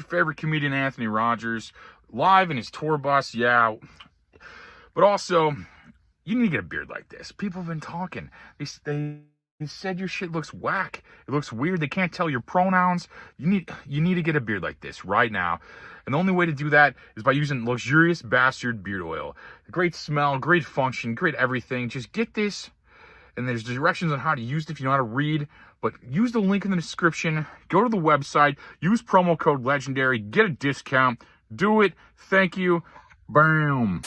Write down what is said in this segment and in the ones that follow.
favorite comedian, Anthony Rogers, live in his tour bus, yeah. But also, you need to get a beard like this. People have been talking. They said your shit looks whack. It looks weird. They can't tell your pronouns. You need to get a beard like this right now. And the only way to do that is by using Luxurious Bastard Beard Oil. Great smell, great function, great everything. Just get this. And there's directions on how to use it if you know how to read. But use the link in the description. Go to the website. Use promo code LEGENDARY. Get a discount. Do it. Thank you. Bam.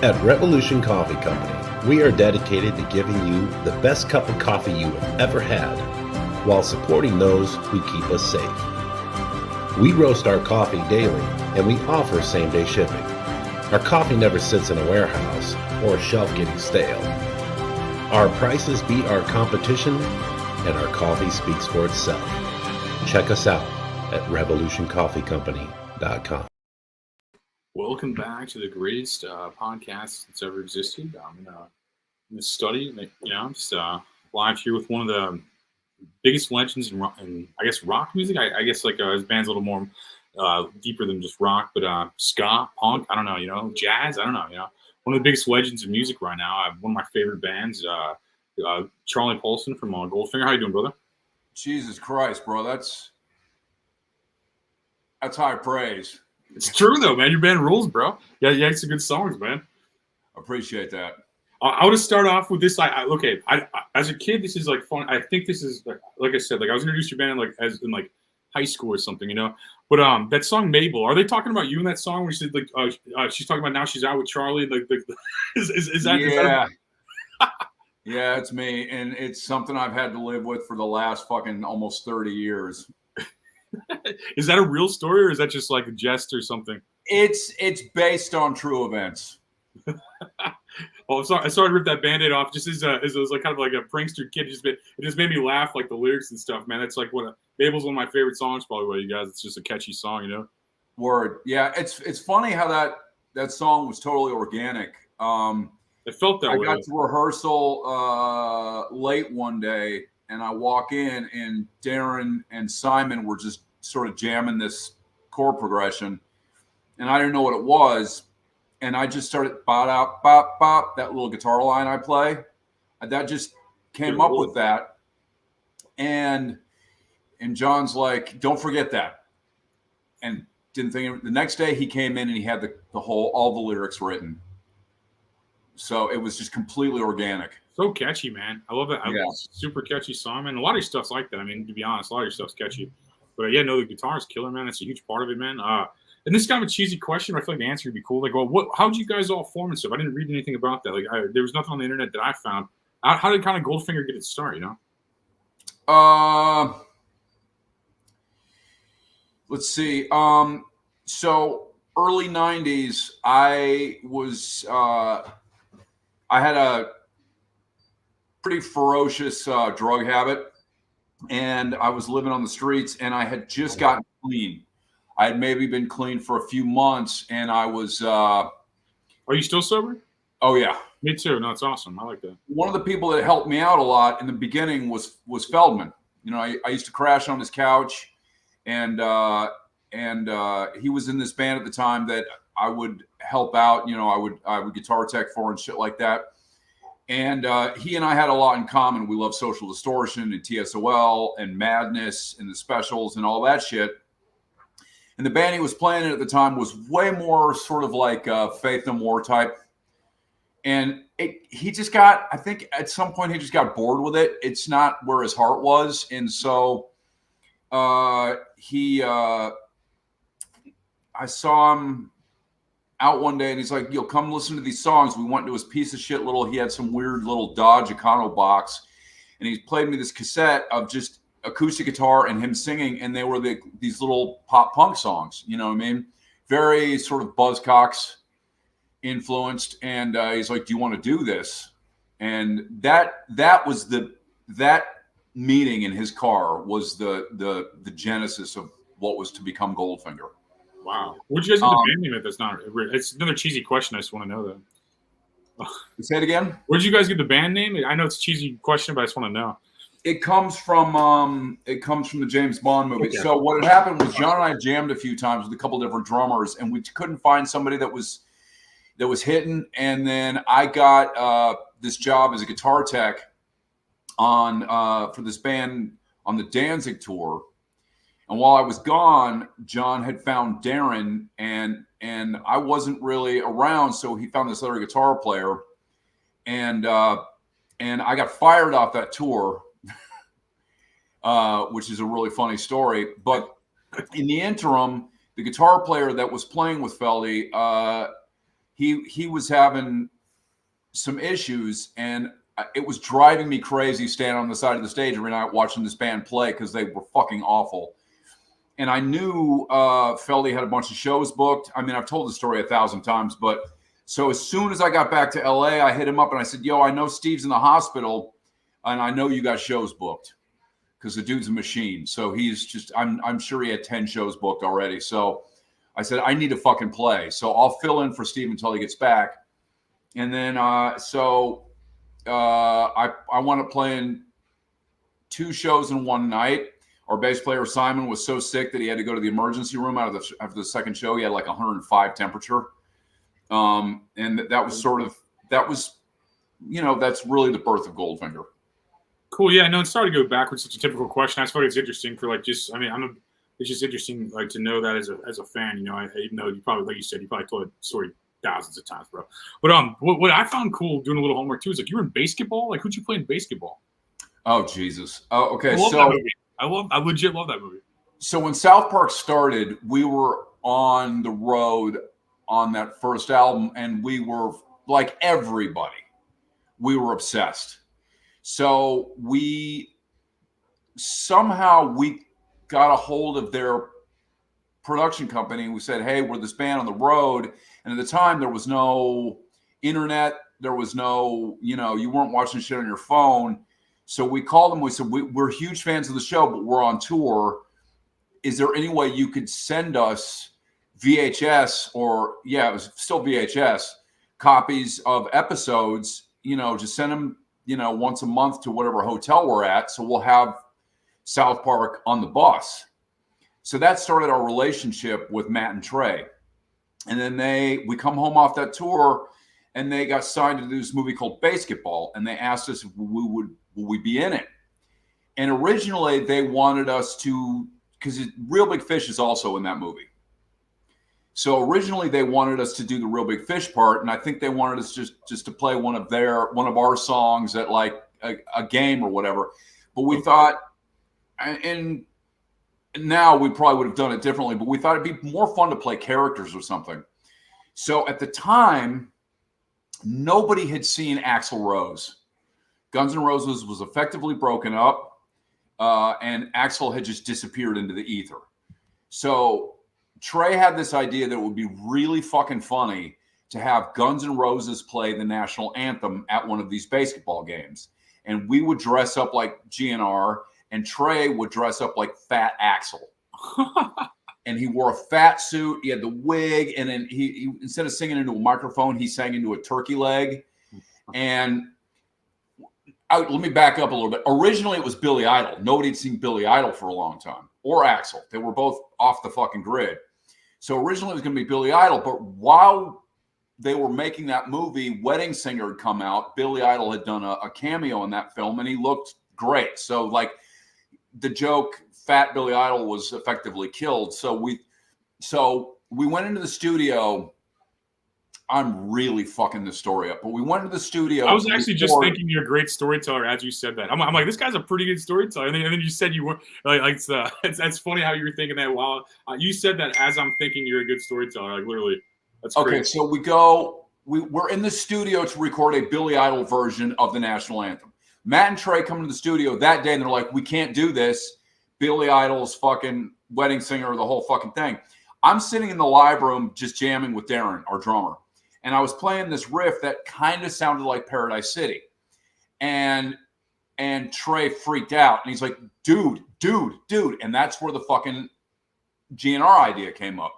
At Revolution Coffee Company, we are dedicated to giving you the best cup of coffee you have ever had, while supporting those who keep us safe. We roast our coffee daily, and we offer same-day shipping. Our coffee never sits in a warehouse or a shelf getting stale. Our prices beat our competition, and our coffee speaks for itself. Check us out at revolutioncoffeecompany.com. Welcome back to the greatest podcast that's ever existed. I'm in this study, I'm just live here with one of the biggest legends in I guess, rock music. I guess his band's a little more deeper than just rock, but ska, punk, I don't know, jazz, I don't know, one of the biggest legends in music right now. I have one of my favorite bands, Charlie Paulson from Goldfinger. How you doing, brother? Jesus Christ, bro, that's high praise. It's true though, man. Your band rules, bro. Yeah, you had some good songs, man. Appreciate that. I want to start off with this. I as a kid, this is like fun. I think this is like I said, I was introduced to your band as in high school or something, But that song Mabel, are they talking about you in that song where she said she's talking about now she's out with Charlie? Is that? Yeah. Yeah, it's me, and it's something I've had to live with for the last fucking almost 30 years. Is that a real story, or is that just like a jest or something? It's based on true events. Oh, I started to rip that Band-Aid off just as kind of like a prankster kid. It just made me laugh, like the lyrics and stuff, man. It's like Mabel's one of my favorite songs, probably by you guys. It's just a catchy song, Word. Yeah, it's funny how that song was totally organic. It felt that way. I got to rehearsal late one day, and I walk in, and Darren and Simon were just sort of jamming this chord progression, and I didn't know what it was, and I just started bop bop bop, that little guitar line I play. That just came up with that, and John's like, "Don't forget that," and didn't think. The next day he came in and he had all the lyrics written, so it was just completely organic. So catchy, man. I love it. Yeah. Super catchy song, man. A lot of your stuff's like that. I mean, to be honest, a lot of your stuff's catchy. But yeah, no, the guitar is killer, man. That's a huge part of it, man. And this is kind of a cheesy question, but I feel like the answer would be cool. How'd you guys all form and stuff? I didn't read anything about that. There was nothing on the internet that I found. How did kind of Goldfinger get its start, Let's see. So early 90s, I had a pretty ferocious drug habit, and I was living on the streets, and I had just gotten clean. I had maybe been clean for a few months, and I was. Are you still sober? Oh yeah, me too. No, it's awesome. I like that. One of the people that helped me out a lot in the beginning was Feldman. I used to crash on his couch, and he was in this band at the time that I would help out. I would guitar tech for and shit like that. And he and I had a lot in common. We love Social Distortion and TSOL and Madness and the Specials and all that shit. And the band he was playing in at the time was way more sort of like Faith No More type. And he just got, I think at some point he just got bored with it. It's not where his heart was. And so I saw him out one day, and he's like, "You'll come listen to these songs." We went to his piece of shit he had some weird little Dodge Econo box, and he played me this cassette of just acoustic guitar and him singing, and they were these little pop punk songs, you know what I mean? Very sort of Buzzcocks influenced, and he's like, "Do you want to do this?" And that was that meeting in his car was the genesis of what was to become Goldfinger. Wow. Where'd you guys get the band name if that's not? It's another cheesy question. I just want to know that. Say it again. Where'd you guys get the band name? I know it's a cheesy question, but I just want to know. It comes from the James Bond movie. Okay. So what had happened was John and I jammed a few times with a couple different drummers, and we couldn't find somebody that was hitting. And then I got this job as a guitar tech on for this band on the Danzig tour. And while I was gone, John had found Darren, and I wasn't really around, so he found this other guitar player, and I got fired off that tour, which is a really funny story. But in the interim, the guitar player that was playing with Feldy, he was having some issues, and it was driving me crazy standing on the side of the stage every night watching this band play because they were fucking awful. And I knew Feldy had a bunch of shows booked. I mean, I've told the story 1,000 times, but so as soon as I got back to LA, I hit him up and I said, yo, I know Steve's in the hospital and I know you got shows booked, because the dude's a machine. So he's just, I'm sure he had 10 shows booked already. So I said, I need to fucking play. So I'll fill in for Steve until he gets back. And then, I wound up playing 2 shows in one night. Our bass player, Simon, was so sick that he had to go to the emergency room after the second show. He had like 105 temperature. And that was that's really the birth of Goldfinger. Cool. Yeah, no, it's sorry to go backwards. Such a typical question. I just thought it's interesting for like just. I mean, it's just interesting like to know that as a fan. You know, even though you probably, like you said, you probably told the story thousands of times, bro. But what I found cool doing a little homework too is like you were in basketball. Like, who'd you play in basketball? Oh Jesus. Oh, okay. I legit love that movie. So when South Park started, we were on the road on that first album, and we were like everybody. We were obsessed. So we got a hold of their production company, and we said, hey, we're this band on the road. And at the time, there was no internet. There was no, you weren't watching shit on your phone. So we called them. We said, we're huge fans of the show, but we're on tour. Is there any way you could send us VHS it was still VHS copies of episodes, just send them, once a month to whatever hotel we're at. So we'll have South Park on the bus. So that started our relationship with Matt and Trey. And then we come home off that tour, and they got signed to do this movie called Basketball. And they asked us if will we be in it? And originally they wanted us to, because Real Big Fish is also in that movie. So originally they wanted us to do the Real Big Fish part, and I think they wanted us just to play one of our songs at like a game or whatever. But we thought, and now we probably would have done it differently, but we thought it'd be more fun to play characters or something. So at the time, nobody had seen Axl Rose. Guns N' Roses was effectively broken up, and Axl had just disappeared into the ether. So Trey had this idea that it would be really fucking funny to have Guns N' Roses play the national anthem at one of these basketball games. And we would dress up like GNR, and Trey would dress up like Fat Axl. And he wore a fat suit. He had the wig. And then he instead of singing into a microphone, he sang into a turkey leg. And let me back up a little bit. Originally, it was Billy Idol. Nobody had seen Billy Idol for a long time, or Axl. They were both off the fucking grid. So originally it was going to be Billy Idol, but while they were making that movie, Wedding Singer had come out. Billy Idol had done a cameo in that film, and he looked great. So like the joke, Fat Billy Idol was effectively killed. So we went into the studio. I'm really fucking this story up, but we went to the studio. I was actually just thinking you're a great storyteller as you said that. I'm like, this guy's a pretty good storyteller. And then you said you were like that's funny how you were thinking that while you said that as I'm thinking you're a good storyteller. Like literally, that's okay. Great. So we're in the studio to record a Billy Idol version of the national anthem. Matt and Trey come to the studio that day, and they're like, we can't do this. Billy Idol's fucking Wedding Singer, the whole fucking thing. I'm sitting in the live room just jamming with Darren, our drummer. And I was playing this riff that kind of sounded like Paradise City. And Trey freaked out. And he's like, dude. And that's where the fucking GNR idea came up.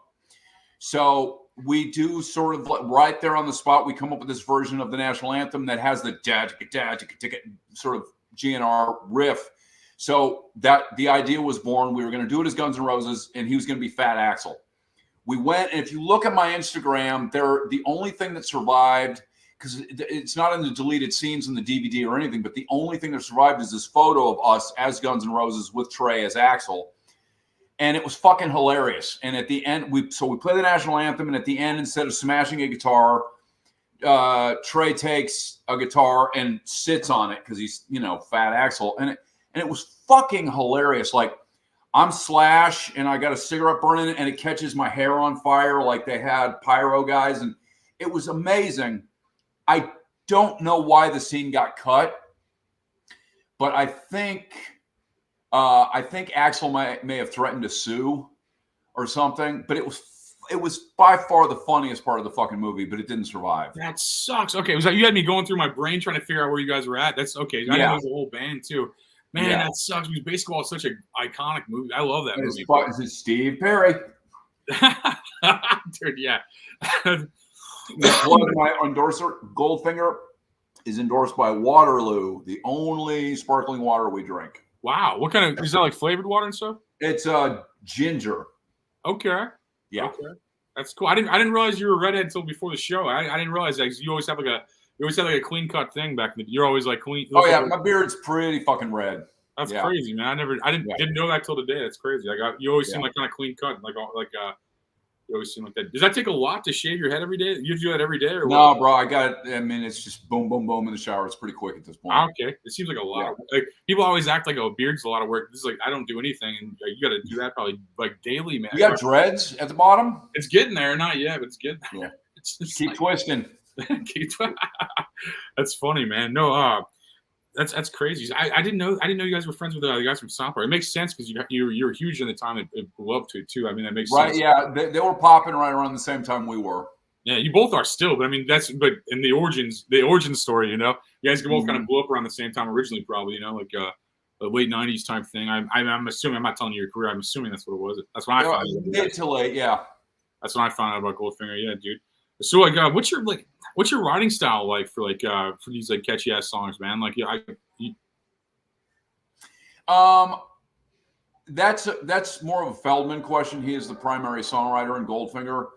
So we do sort of right there on the spot, we come up with this version of the national anthem that has the sort of GNR riff. So that the idea was born. We were going to do it as Guns N' Roses, and he was going to be Fat Axel. We went, and if you look at my Instagram, the only thing that survived, because it's not in the deleted scenes in the DVD or anything, but the only thing that survived is this photo of us as Guns N' Roses with Trey as Axel. And it was fucking hilarious. And at the end, we play the national anthem, and at the end, instead of smashing a guitar, Trey takes a guitar and sits on it because he's, Fat Axel. And it was fucking hilarious. Like, I'm Slash, and I got a cigarette burning, and it catches my hair on fire like they had pyro guys. And it was amazing. I don't know why the scene got cut, but I think Axel may have threatened to sue or something. But it was by far the funniest part of the fucking movie, but it didn't survive. That sucks. Okay, was that you had me going through my brain trying to figure out where you guys were at? That's okay. I know there's a whole band too. Man, that sucks because baseball is such an iconic movie. I love that movie. Is it Steve Perry? Dude, yeah. My endorser, Goldfinger, is endorsed by Waterloo, the only sparkling water we drink. Wow. What kind of, is that like flavored water and stuff? It's ginger. Okay. Yeah. Okay. That's cool. I didn't realize you were a redhead until before the show. I didn't realize that. You always have like a clean cut thing back then. You're always like clean. Oh yeah, my beard's pretty fucking red. That's crazy, man. I didn't know that till today. That's crazy. You always seem like kind of clean cut, you always seem like that. Does that take a lot to shave your head every day? You do that every day, or no, what? bro? I got it. I mean, it's just boom, boom, boom in the shower. It's pretty quick at this point. Okay, it seems like a lot. Like people always act like, oh, beard's a lot of work. This is like I don't do anything, and you got to do that probably like daily, man. You got dreads at the bottom? It's getting there, not yet, but it's getting there. Yeah. It's just keep twisting. That's funny, man. No, that's crazy. I didn't know you guys were friends with the guys from South Park. It makes sense because you were huge in the time it blew up to too. I mean, that makes sense. Right? Yeah, they were popping right around the same time we were. Yeah, you both are still, but I mean but in the origin story, you guys both kind of blew up around the same time originally, probably, like a late '90s type thing. I'm assuming, I'm not telling you your career. I'm assuming that's what it was. That's when I found out. Mid to late, yeah. That's when I found out about Goldfinger. Yeah, dude. So what's your writing style like for these like catchy ass songs, man? Like that's more of a Feldman question. He is the primary songwriter in Goldfinger.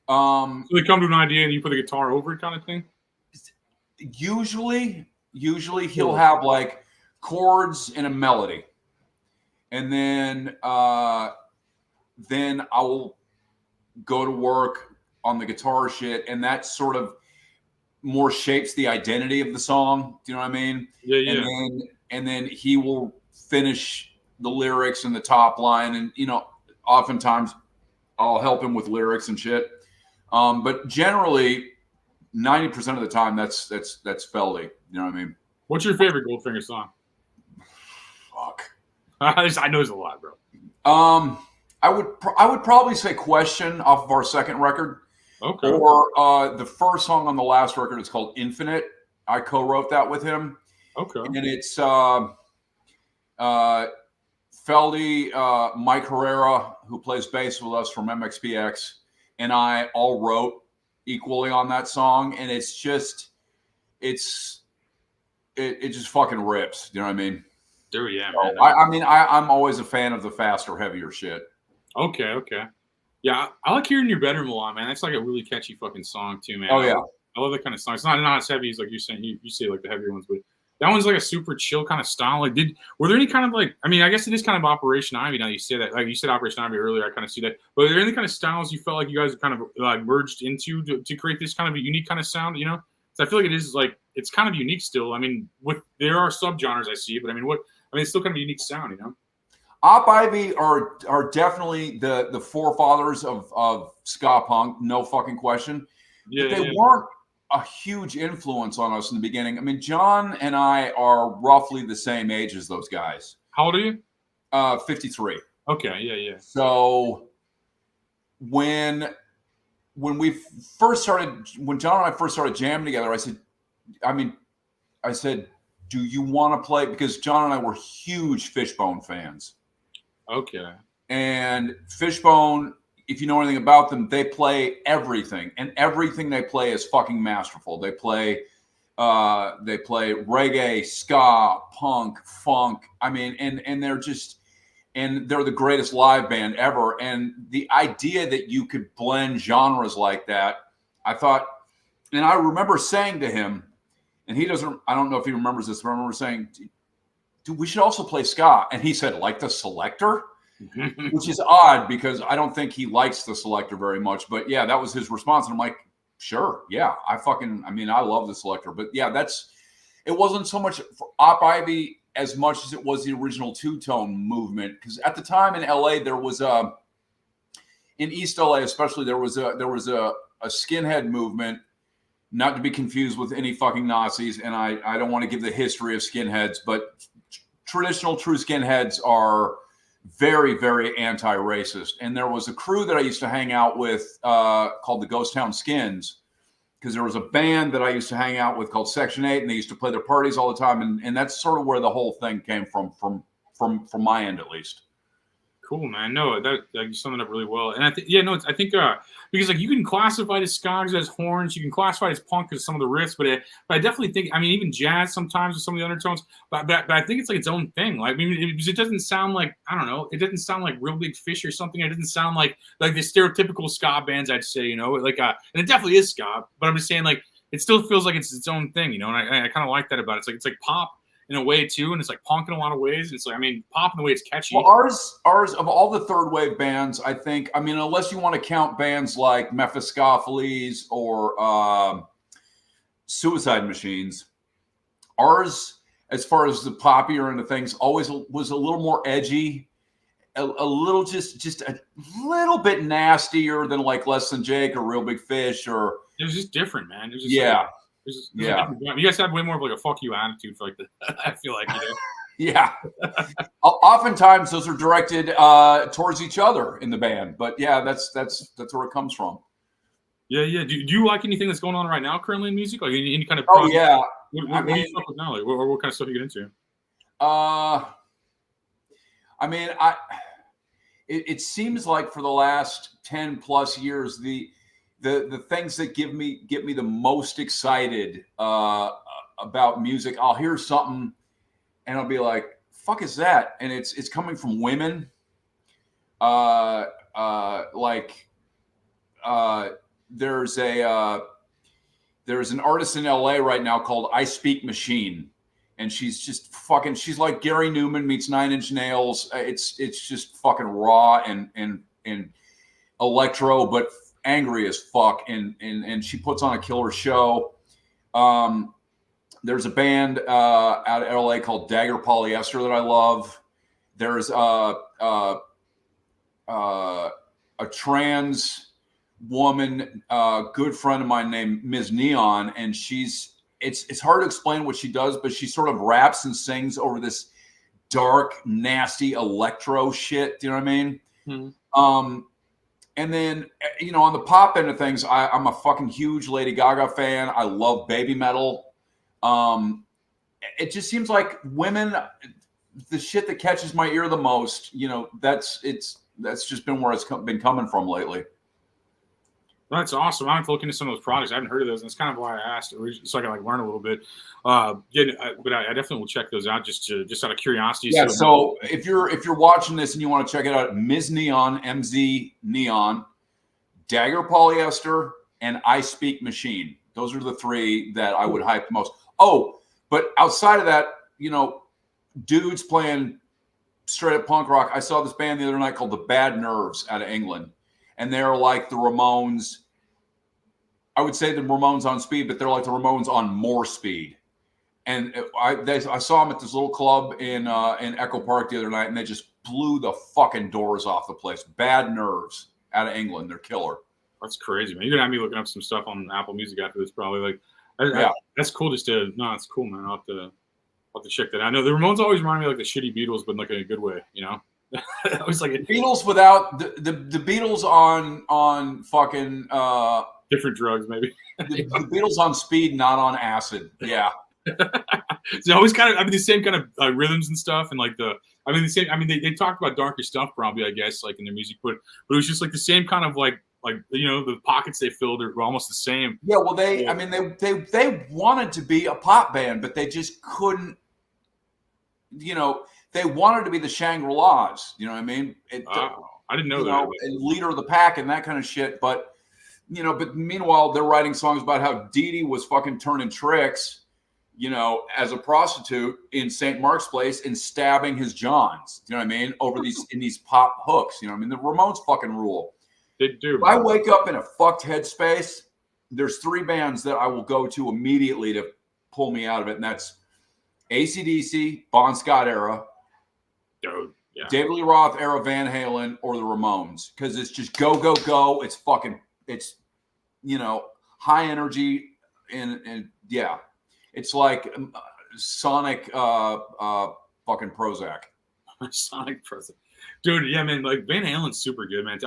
So they come to an idea and you put the guitar over it, kind of thing. Usually he'll have like chords and a melody, and then I will go to work on the guitar shit, and that sort of more shapes the identity of the song. Do you know what I mean? Yeah. And then he will finish the lyrics and the top line, and oftentimes I'll help him with lyrics and shit. But generally, 90% of the time, that's Feldy. You know what I mean? What's your favorite Goldfinger song? Fuck. I know there's a lot, bro. I would probably say Question off of our second record. Okay. Or the first song on the last record is called Infinite. I co-wrote that with him. Okay. And it's Feldy, Mike Herrera, who plays bass with us from MXPX, and I all wrote equally on that song. And it just fucking rips. You know what I mean? Dude, yeah, so, man. I'm always a fan of the faster, heavier shit. Okay. Yeah, I like Hearing Your Bedroom a lot, man. That's like a really catchy fucking song too, man. Oh yeah, I love that kind of song. It's not as heavy as like you're saying. You say like the heavier ones, but that one's like a super chill kind of style. Like, were there any kind of like? I mean, I guess it is kind of Operation Ivy. Now you say that, like you said Operation Ivy earlier. I kind of see that. But are there any kind of styles you felt like you guys kind of like merged into to create this kind of a unique kind of sound? So I feel like it is like it's kind of unique still. I mean, there are subgenres I see, but I mean, it's still kind of a unique sound, Op Ivy are definitely the forefathers of ska punk, no fucking question. Yeah, but they weren't a huge influence on us in the beginning. I mean, John and I are roughly the same age as those guys. How old are you? 53. Okay, yeah. So when John and I first started jamming together, I said, do you want to play? Because John and I were huge Fishbone fans. Okay. And Fishbone, if you know anything about them, they play everything, and everything they play is fucking masterful. They play They play reggae, ska, punk, funk. I mean, and they're just, and they're the greatest live band ever. And the idea that you could blend genres like that, I thought, and I remember saying to him, and he doesn't, I don't know if he remembers this, but I remember saying, dude, we should also play ska. And he said, like the Selector? Which is odd because I don't think he likes the Selector very much. But yeah, that was his response. And I'm like, sure, yeah, I love the Selector. But yeah, it wasn't so much for Op Ivy as much as it was the original two-tone movement. Because at the time in LA, there was in East LA especially, there was a skinhead movement, not to be confused with any fucking Nazis. And I don't want to give the history of skinheads, but traditional true skinheads are very, very anti-racist. And there was a crew that I used to hang out with called the Ghost Town Skins, because there was a band that I used to hang out with called Section 8, and they used to play their parties all the time. And that's sort of where the whole thing came from my end, at least. Cool, man. No, that you summed it up really well. And I think, because like you can classify the skogs as horns, you can classify it as punk as some of the riffs, but I definitely think, I mean, even jazz sometimes with some of the undertones, but I think it's like its own thing. Like, I mean, it doesn't sound like, I don't know, it doesn't sound like Real Big Fish or something. It doesn't sound like the stereotypical ska bands, I'd say, you know, like, and it definitely is ska, but I'm just saying, like, it still feels like it's its own thing, you know, and I kind of like that about it. It's like pop in a way too, and it's like punk in a lot of ways. It's like, I mean, pop in the way it's catchy. Well, ours of all the third wave bands, I think, I mean, unless you want to count bands like Mephistopheles or Suicide Machines, ours, as far as the poppier end of things, always was a little more edgy, a little just a little bit nastier than like Less Than Jake or Real Big Fish, or it was just different, man. It was just yeah. Like, yeah, you guys have way more of like a fuck you attitude for like the. I feel like, you know. Yeah. Oftentimes those are directed towards each other in the band, but yeah, that's where it comes from. Yeah. Do you like anything that's going on right now currently in music? Like any kind of? Oh yeah. What do you fuck with now? Like, what kind of stuff you get into? I mean, it seems like for the last 10 plus years, the things that get me the most excited about music, I'll hear something and I'll be like, fuck is that? And it's coming from women. There's an artist in LA right now called I Speak Machine. And she's just fucking, she's like Gary Newman meets Nine Inch Nails. It's just fucking raw and electro, but angry as fuck, and she puts on a killer show. There's a band out of LA called Dagger Polyester that I love. There's a trans woman, good friend of mine named Ms. Neon, and it's hard to explain what she does, but she sort of raps and sings over this dark, nasty electro shit. Do you know what I mean? Mm-hmm. And then, you know, on the pop end of things, I'm a fucking huge Lady Gaga fan. I love baby metal. It just seems like women, the shit that catches my ear the most, you know, that's just been where it's been coming from lately. That's awesome. I have to look into some of those products. I haven't heard of those, and that's kind of why I asked, so I can like learn a little bit. But I definitely will check those out just out of curiosity. Yeah. So if you're watching this and you want to check it out, Ms. Neon, MZ Neon, Dagger Polyester, and I Speak Machine. Those are the three that I would hype the most. Oh, but outside of that, you know, dudes playing straight up punk rock. I saw this band the other night called the Bad Nerves out of England, and they're like the Ramones. I would say the Ramones on speed, but they're like the Ramones on more speed. And I saw them at this little club in Echo Park the other night, and they just blew the fucking doors off the place. Bad Nerves out of England. They're killer. That's crazy, man. You're gonna have me looking up some stuff on Apple Music after this, probably. Like, yeah, that's cool. It's cool, man. I'll have to check that out. I know the Ramones always remind me of like the shitty Beatles, but in like a good way, you know. It was like the Beatles without the Beatles on fucking different drugs, maybe. the Beatles on speed, not on acid. Yeah. It's always kind of, the same kind of rhythms and stuff, and like the same. They talked about darker stuff, probably, I guess, like in their music, but it was just like the same kind of like like the pockets they filled are almost the same. Yeah, well, they wanted to be a pop band, but they just couldn't. They wanted to be the Shangri-Las. You know what I mean? I didn't know that. And leader of the pack and that kind of shit. But but meanwhile, they're writing songs about how Dee Dee was fucking turning tricks, as a prostitute in St. Mark's Place and stabbing his Johns. You know what I mean? Over these pop hooks. You know what I mean? The Ramones fucking rule. They do. If I wake up in a fucked headspace, there's 3 bands that I will go to immediately to pull me out of it, and that's AC/DC, Bon Scott era, Dude, yeah. David Lee Roth era, Van Halen, or the Ramones, because it's just go, go, go. It's high energy, and yeah, it's like Sonic fucking Prozac. Sonic Prozac. Dude, yeah, man, like Van Halen's super good, man.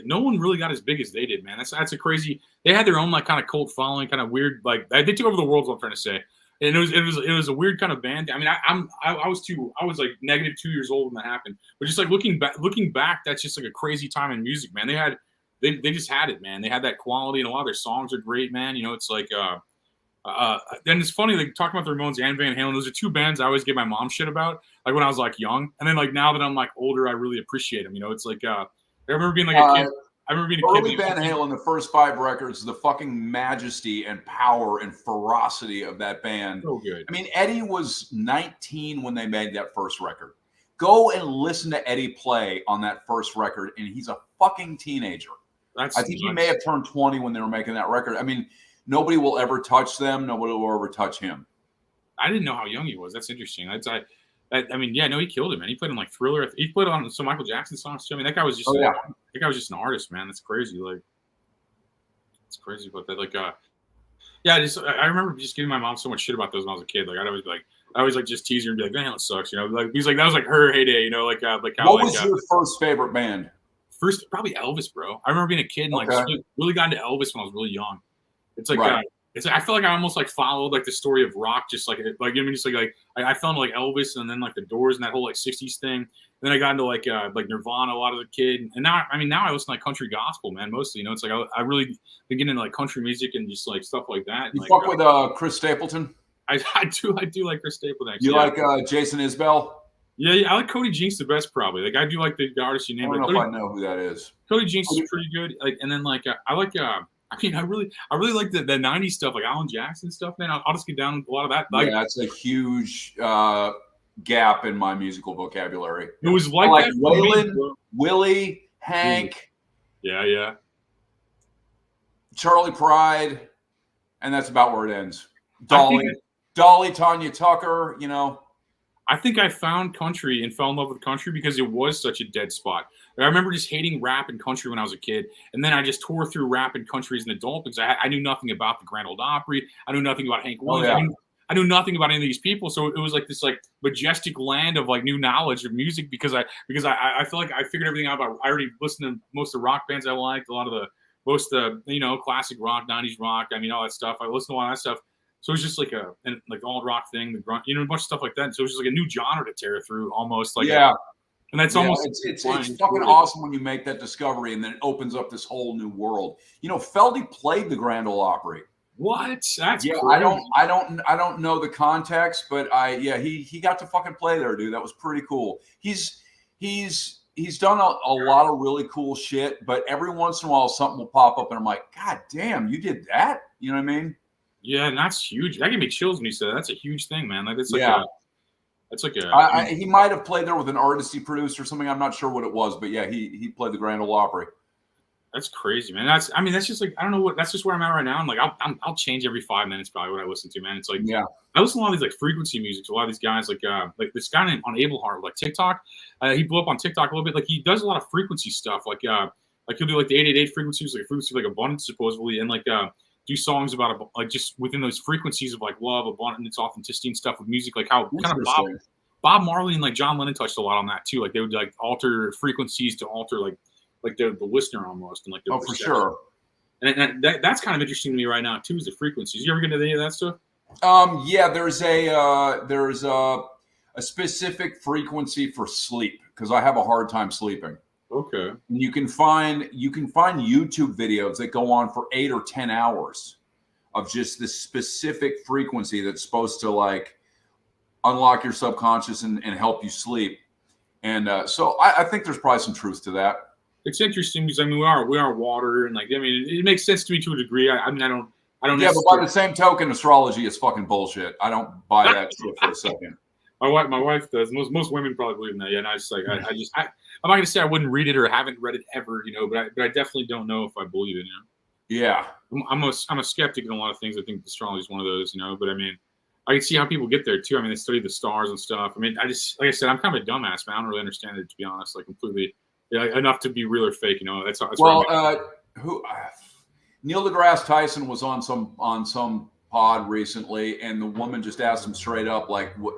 No one really got as big as they did, man. That's a crazy. They had their own like kind of cult following, kind of weird. Like they took over the world. Is what I'm trying to say. And it was a weird kind of band. I mean, I was like negative 2 years old when that happened. But just like looking back, that's just like a crazy time in music, man. They just had it, man. They had that quality, and a lot of their songs are great, man. It's like then it's funny, like talking about the Ramones and Van Halen. Those are 2 bands I always gave my mom shit about, like when I was like young, and then like now that I'm like older, I really appreciate them. It's like I remember being like a kid. I remember being a kid. Early Van Halen, the first 5 records, the fucking majesty and power and ferocity of that band. So good. I mean, Eddie was 19 when they made that first record. Go and listen to Eddie play on that first record, and he's a fucking teenager. I think he may have turned 20 when they were making that record. I mean, nobody will ever touch them. Nobody will ever touch him. I didn't know how young he was. That's interesting. I mean, yeah, no, he killed him, man. He played on like Thriller. He played on some Michael Jackson songs too. I mean, that guy was just that guy was just an artist, man. That's crazy. Like, it's crazy about that. Like, yeah, I remember just giving my mom so much shit about those when I was a kid. Like, I always like just tease her and be like, Van Halen sucks, Like, he's like, that was like her heyday, like how. What was your first favorite band? First, probably Elvis, bro. I remember being a kid and like really got into Elvis when I was really young. It's like I feel like I almost like followed like the story of rock, just like just like I fell into like Elvis and then like the Doors and that whole like 60s thing. And then I got into like Nirvana a lot as a kid, and now I listen to like country gospel, man, mostly. It's like I really been getting into like country music and just like stuff like that. You like, fuck with Chris Stapleton? I do like Chris Stapleton. Actually. You like Jason Isbell? Yeah, I like Cody Jinks the best probably. Like I do like the artist you named. I don't know if I know who that is. Cody Jinks is pretty good. Like, and then like I like. I mean, I really like the 90s stuff, like Alan Jackson stuff, man. I'll just get down with a lot of that. Like, yeah, that's a huge gap in my musical vocabulary. It was like Waylon, Willie, Hank. Yeah. Charlie Pride, and that's about where it ends. Dolly, Tanya Tucker, I think I found country and fell in love with country because it was such a dead spot. I remember just hating rap and country when I was a kid, and then I just tore through rap and country as an adult because I knew nothing about the Grand Ole Opry. I knew nothing about Hank Williams. I knew nothing about any of these people, so it was like this like majestic land of like new knowledge of music because I feel like I figured everything out about. I already listened to most of the rock bands I liked, most of the classic rock, 90s rock. I mean all that stuff. I listened to all that stuff. So it was just like the alt rock thing, the grunt, a bunch of stuff like that. And so it was just like a new genre to tear through, almost like and that's almost it's fucking awesome when you make that discovery and then it opens up this whole new world. Feldy played the Grand Ole Opry. What? That's crazy. I don't know the context, but he got to fucking play there, dude. That was pretty cool. He's done a lot of really cool shit, but every once in a while something will pop up and I'm like, God damn, you did that? You know what I mean? Yeah, and that's huge. That gave me chills when you said that. That's a huge thing, man. Like he might have played there with an artist he produced or something. I'm not sure what it was, but yeah, he played the Grand Ole Opry. That's crazy, man. That's just like I don't know what. That's just where I'm at right now. I'm like I'll change every 5 minutes probably what I listen to, man. It's like I listen to a lot of these like frequency music. So a lot of these guys like this guy named on Abelhart like TikTok. He blew up on TikTok a little bit. Like he does a lot of frequency stuff. Like he'll do like the 888 frequencies, like frequency like abundance supposedly, and like do songs about like just within those frequencies of like love, abundance, authenticity, and stuff with music. Like how kind of Bob Marley and like John Lennon touched a lot on that too. Like they would like alter frequencies to alter like the listener almost and like for sure. And that's kind of interesting to me right now too is the frequencies. You ever get into any of that stuff? Yeah, there's a specific frequency for sleep because I have a hard time sleeping. Okay. And you can find YouTube videos that go on for 8 or 10 hours of just this specific frequency that's supposed to like unlock your subconscious and help you sleep. And so I think there's probably some truth to that. It's interesting because I mean we are water, and like I mean it makes sense to me to a degree. I mean I don't. Yeah, but by the same token, astrology is fucking bullshit. I don't buy that shit for a second. My wife does. Most women probably believe in that. Yeah, and I just like I'm not gonna say I wouldn't read it or haven't read it ever, you know, but I definitely don't know if I believe it. You know. Yeah, I'm a skeptic in a lot of things. I think astrology is one of those, you know. But I mean, I can see how people get there too. I mean, they study the stars and stuff. I mean, I just like I said, I'm kind of a dumbass, man. I don't really understand it, to be honest, like completely. Yeah, enough to be real or fake, you know. That's well, Neil deGrasse Tyson was on some pod recently, and the woman just asked him straight up, like, "What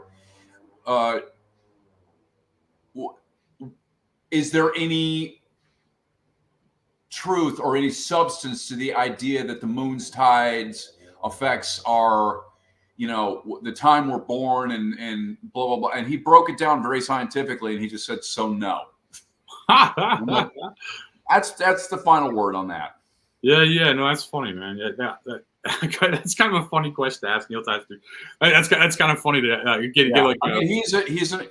is there any truth or any substance to the idea that the moon's tides effects are, you know, the time we're born and blah blah blah?" And he broke it down very scientifically, and he just said, "So no." That's the final word on that. Yeah, no, that's funny, man. Yeah, that's kind of a funny question to ask Neil Tyson. That's kind of funny to get like. I mean,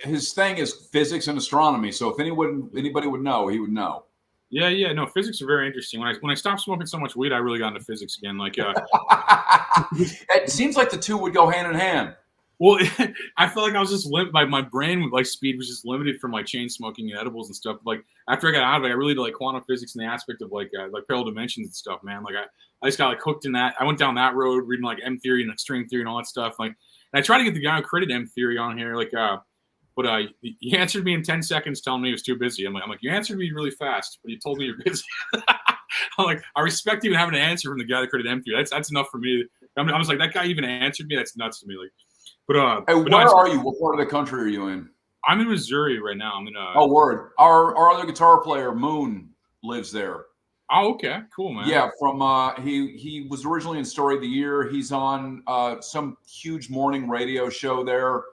his thing is physics and astronomy. So if anybody would know, he would know. Yeah, no, physics are very interesting. When I stopped smoking so much weed, I really got into physics again. Like, it seems like the two would go hand in hand. Well, I felt like I was just my brain like speed was just limited from like chain smoking and edibles and stuff. Like after I got out of it, I really did like quantum physics and the aspect of like parallel dimensions and stuff, man. Like I just got like hooked in that. I went down that road reading like M theory and string theory and all that stuff. Like, and I tried to get the guy who created M theory on here, like, but he answered me in 10 seconds, telling me he was too busy. I'm like, you answered me really fast, but you told me you're busy. I'm like, I respect even having an answer from the guy that created M theory. That's enough for me. I was like, that guy even answered me. That's nuts to me. Like. But where are you? What part of the country are you in? I'm in Missouri right now. I'm in Oh, word. Our other guitar player, Moon, lives there. Oh, okay, cool, man. Yeah, from he was originally in Story of the Year. He's on some huge morning radio show there.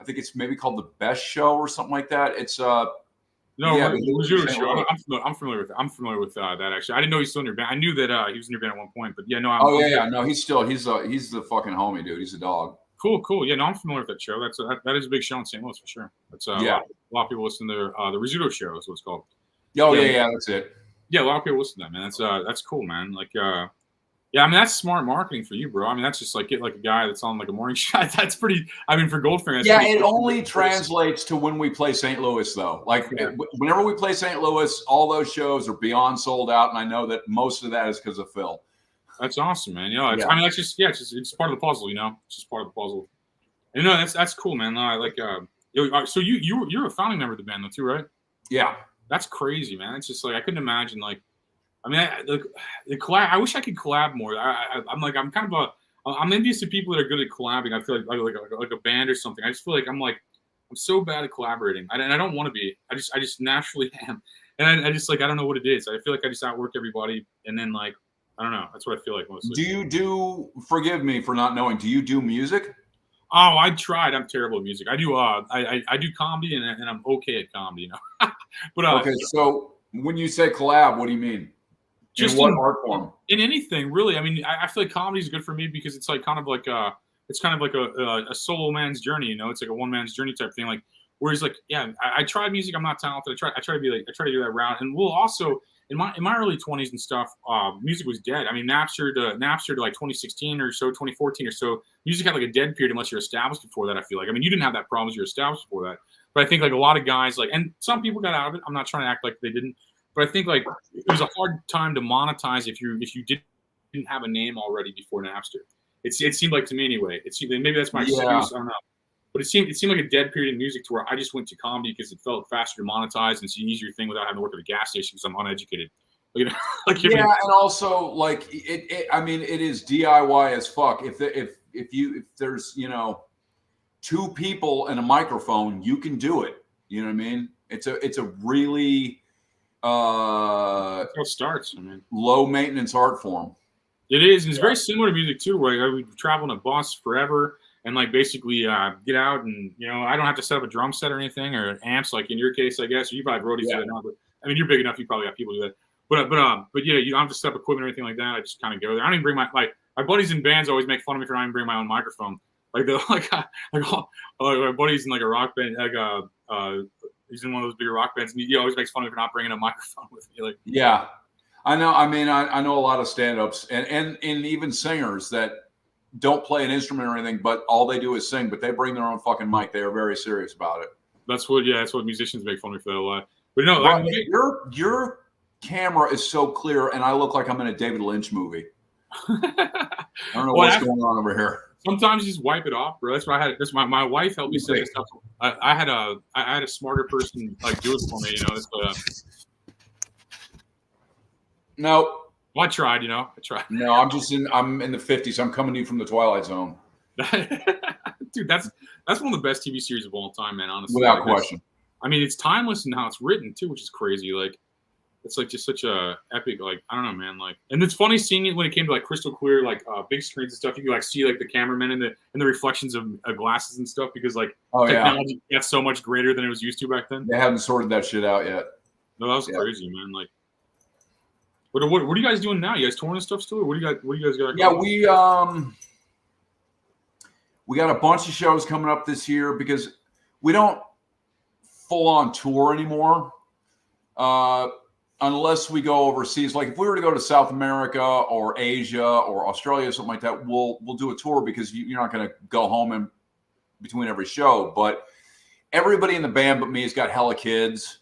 I think it's maybe called The Best Show or something like that. It's Missouri show. I'm familiar with that actually. I didn't know he's still in your band. I knew that he was in your band at one point, but yeah, no. No, he's the fucking homie, dude. He's a dog. Cool. Yeah, no, I'm familiar with that show. That is a big show in St. Louis for sure. That's a lot of people listen to the Rizzuto show is what it's called. Yeah, that's it. Yeah, a lot of people listen to that, man. That's cool, man. Like, yeah, I mean that's smart marketing for you, bro. I mean that's just like get like a guy that's on like a morning shot. That's pretty. I mean for Goldfinger. Yeah, it only translates to when we play St. Louis though. Like whenever we play St. Louis, all those shows are beyond sold out, and I know that most of that is because of Phil. That's awesome, man. You know, I mean, that's just it's part of the puzzle. You know, it's just part of the puzzle. And, you know, that's cool, man. I like. So you're a founding member of the band, though, too, right? Yeah, that's crazy, man. It's just like I couldn't imagine. Like, I mean, the collab. I wish I could collab more. I'm envious of people that are good at collabing. I feel like a band or something. I just feel like I'm so bad at collaborating, and I don't want to be. I just naturally am, and I just like I don't know what it is. I feel like I just outwork everybody, and then like. I don't know. That's what I feel like mostly. Forgive me for not knowing, do you do music? Oh, I tried. I'm terrible at music. I do I do comedy and I'm okay at comedy, you know. But okay, so when you say collab, what do you mean? Just in what art form? In anything, really. I mean, I feel like comedy is good for me because it's like kind of like a a solo man's journey, you know. It's like a one man's journey type thing. Like whereas like, yeah, I tried music, I'm not talented. I try to do that route. And we'll also in my early 20s and stuff, music was dead. I mean, Napster to like 2016 or so, 2014 or so, music had like a dead period unless you're established before that, I feel like. I mean, you didn't have that problem as you're established before that. But I think like a lot of guys like, and some people got out of it. I'm not trying to act like they didn't. But I think like it was a hard time to monetize if you didn't have a name already before Napster. It seemed like to me anyway. Maybe that's my excuse. I don't know. But it seemed like a dead period in music to where I just went to comedy because it felt faster to monetize and it's an easier thing without having to work at a gas station because I'm uneducated. You know, and also like it. I mean, it is DIY as fuck. If there's two people and a microphone, you can do it. You know what I mean? It's a really that's how it starts. I mean, low maintenance art form. It is. And it's very similar to music too, where we travel in a bus forever. And like basically get out and I don't have to set up a drum set or anything or amps like in your case I guess you probably have roadies that now, but I mean, you're big enough. You probably got people do that. But yeah, you don't have to set up equipment or anything like that. I just kind of go there. I don't even bring my buddies in bands always make fun of me for not even bringing my own microphone. Like they're like my buddy's in like a rock band, he's in one of those bigger rock bands, and he always makes fun of me for not bringing a microphone with me. Like, yeah, I know. I mean, I know a lot of stand-ups and even singers that don't play an instrument or anything, but all they do is sing. But they bring their own fucking mic. They are very serious about it. That's what musicians make fun of me for that a lot. But no, well, your camera is so clear, and I look like I'm in a David Lynch movie. I don't know what's going on over here. Sometimes you just wipe it off, bro. That's why I had this. My wife helped me set this up. I had a smarter person like do it for me. You know, no. Well, I tried. I tried. No, I'm in the 50s. I'm coming to you from the Twilight Zone. Dude, that's one of the best TV series of all time, man. Honestly, without question. I mean, it's timeless in how it's written too, which is crazy. Like, it's like just such a epic, like, I don't know, man. Like, and it's funny seeing it when it came to like crystal clear, like big screens and stuff. You can like see like the cameramen and the reflections of glasses and stuff because like technology gets so much greater than it was used to back then. They haven't sorted that shit out yet. No, that was crazy, man. Like, what are you guys doing now? You guys touring and stuff still, or what do you guys got? Yeah, we got a bunch of shows coming up this year because we don't full on tour anymore. Unless we go overseas, like if we were to go to South America or Asia or Australia, something like that, we'll do a tour because you're not going to go home in between every show. But everybody in the band but me has got hella kids.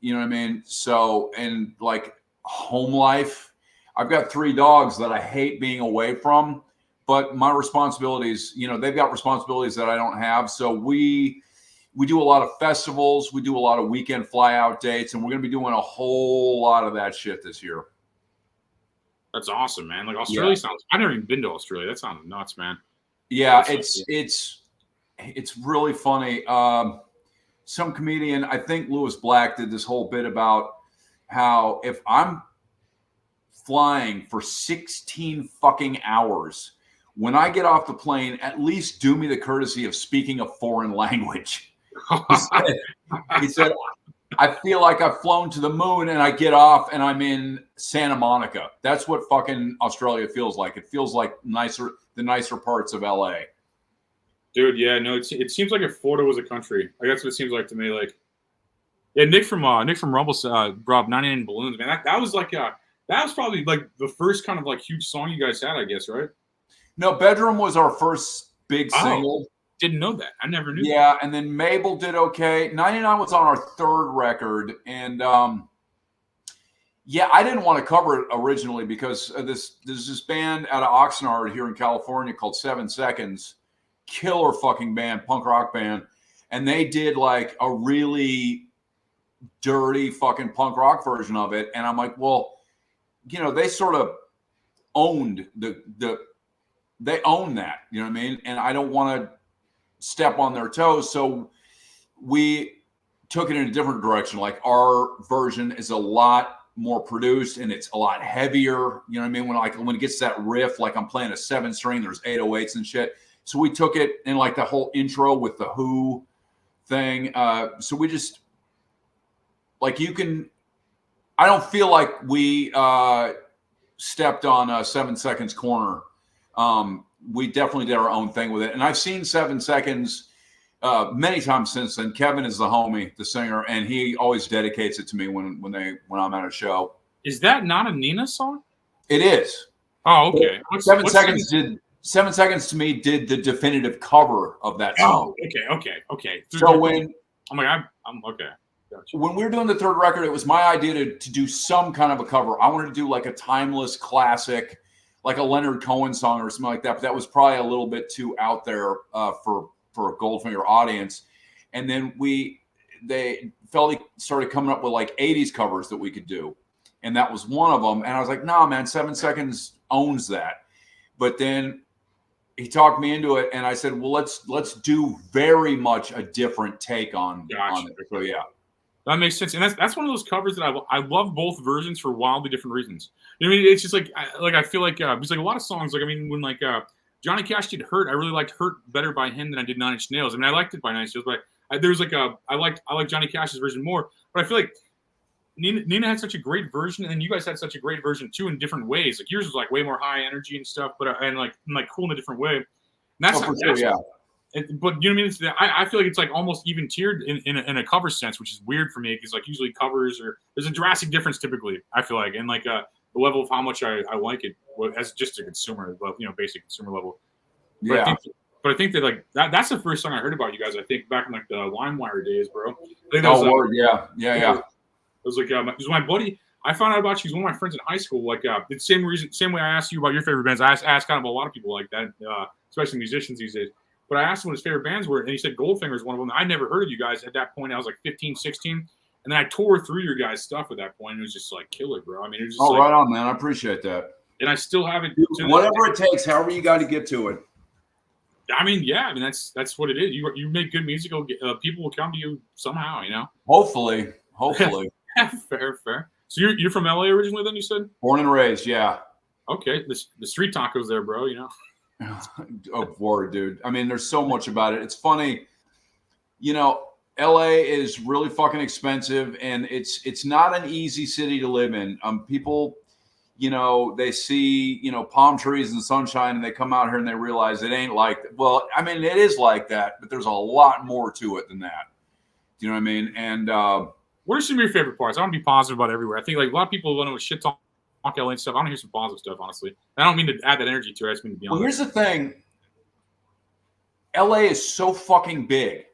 You know what I mean? So, and like home life, I've got 3 dogs that I hate being away from, but my responsibilities, they've got responsibilities that I don't have. So we do a lot of festivals. We do a lot of weekend fly out dates, and we're going to be doing a whole lot of that shit this year. That's awesome, man. Like Australia sounds, I've never even been to Australia. That sounds nuts, man. Yeah, it's really funny. Some comedian, I think Lewis Black, did this whole bit about how if I'm flying for 16 fucking hours, when I get off the plane, at least do me the courtesy of speaking a foreign language. He said, I feel like I've flown to the moon and I get off and I'm in Santa Monica. That's what fucking Australia feels like. It feels like the nicer parts of LA. Dude, yeah, no, it seems like if Florida was a country. Like that's what it seems like to me. Like, yeah, Nick from Rumble brought up 99 Balloons, man. That was like that was probably like the first kind of like huge song you guys had, I guess, right? No, Bedroom was our first big single. Didn't know that. I never knew. Yeah, and then Mabel did okay. 99 was on our 3rd record, and I didn't want to cover it originally because there's this band out of Oxnard here in California called 7 Seconds, killer fucking band, punk rock band, and they did like a really dirty fucking punk rock version of it, and I'm like, well, they sort of owned they own that, you know what I mean? And I don't want to step on their toes. So we took it in a different direction. Like our version is a lot more produced and it's a lot heavier. You know what I mean? When it gets that riff, like I'm playing a 7-string, there's 808s and shit. So we took it in like the whole intro with the Who thing. So we just like, I don't feel like we stepped on 7 Seconds corner. We definitely did our own thing with it. And I've seen 7 Seconds many times since then. Kevin is the homie, the singer, and he always dedicates it to me when I'm at a show. Is that not a Nina song? It is. Oh, okay. 7 Seconds to me did the definitive cover of that song. Oh, okay. So when I'm like, I'm okay. Gotcha. When we were doing the 3rd record, it was my idea to do some kind of a cover. I wanted to do like a timeless classic, like a Leonard Cohen song or something like that. But that was probably a little bit too out there for a Goldfinger audience. And then Feldy started coming up with like 80s covers that we could do. And that was one of them. And I was like, nah, man, 7 Seconds owns that. But then he talked me into it. And I said, well, let's do very much a different take on it. So, yeah. That makes sense, and that's one of those covers that I love both versions for wildly different reasons. You know what I mean? It's just like I feel like there's like a lot of songs. Like I mean, when like Johnny Cash did "Hurt," I really liked "Hurt" better by him than I did 9 Inch Nails. I mean, I liked it by 9 Inch Nails, but I like Johnny Cash's version more. But I feel like Nina had such a great version, and you guys had such a great version too in different ways. Like yours was like way more high energy and stuff, but and like cool in a different way. And that's, for sure, yeah. But you know what I mean? I feel like it's like almost even tiered in a cover sense, which is weird for me because like usually covers or there's a drastic difference typically. I feel like and like the level of how much I like it as just a consumer, basic consumer level. But Yeah. I think that like that's the first song I heard about you guys. I think back in like the LimeWire days, bro. I think Oh, word, yeah. It was like it was my buddy. I found out about you. He's one of my friends in high school. Like the same way I asked you about your favorite bands. I asked kind of a lot of people like that, especially musicians these days. But I asked him what his favorite bands were, and he said Goldfinger is one of them. I never heard of you guys at that point. I was like 15, 16. And then I tore through your guys' stuff at that point. And it was just like killer, bro. I mean, it was just right on, man. I appreciate that. And I still have it. Whatever it takes, however you got to get to it. I mean, yeah. I mean, that's what it is. You make good music. People will come to you somehow, you know? Hopefully. Fair. So you're from LA originally then, you said? Born and raised, yeah. Okay. The street tacos there, bro, you know? Oh, word, dude. I mean, there's so much about it. It's funny. LA is really fucking expensive, and it's not an easy city to live in. People, they see, palm trees and sunshine, and they come out here and they realize it ain't like that. Well, I mean, it is like that, but there's a lot more to it than that. Do you know what I mean? And what are some of your favorite parts? I want to be positive about everywhere. I think like a lot of people want to shit talk LA and stuff. I want to hear some positive stuff, honestly. I don't mean to add that energy to it. I just mean to be honest. Well, here's the thing. LA is so fucking big.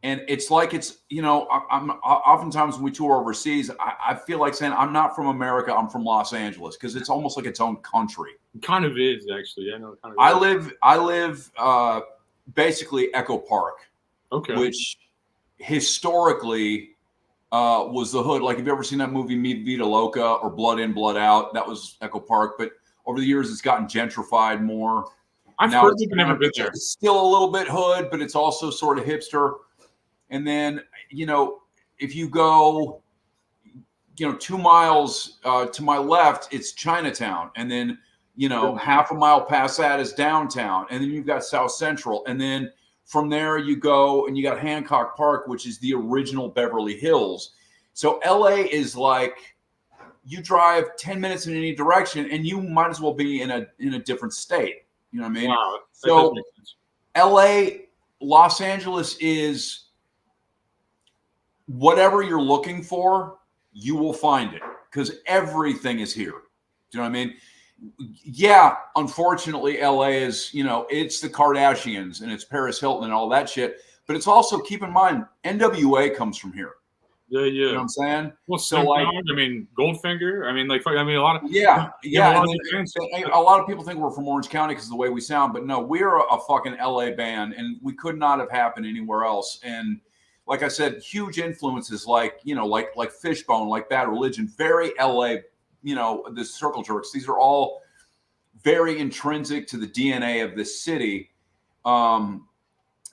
And it's like I'm oftentimes when we tour overseas, I feel like saying I'm not from America, I'm from Los Angeles, because it's almost like its own country. It kind of is, actually. I know it kind of I live basically Echo Park, which historically was the hood. Like, have you ever seen that movie Mi Vida Loca or Blood In, Blood Out? That was Echo Park. But over the years, it's gotten gentrified more. I've heard it, but never been there. It's still a little bit hood, but it's also sort of hipster. And then, if you go, 2 miles to my left, it's Chinatown. And then, half a mile past that is downtown. And then you've got South Central. And then from there you go and you got Hancock Park, which is the original Beverly Hills. So LA is like you drive 10 minutes in any direction and you might as well be in a different state. You know what I mean? Wow, so LA, Los Angeles is whatever you're looking for, you will find it because everything is here. Do you know what I mean? Yeah, unfortunately, LA is, it's the Kardashians and it's Paris Hilton and all that shit. But it's also, keep in mind, NWA comes from here. Yeah. You know what I'm saying? Well, so like, Goldfinger. A lot of a lot of people think we're from Orange County because of the way we sound, but no, we're a fucking LA band, and we could not have happened anywhere else. And like I said, huge influences like Fishbone, like Bad Religion, very LA. The Circle Jerks. These are all very intrinsic to the DNA of this city. And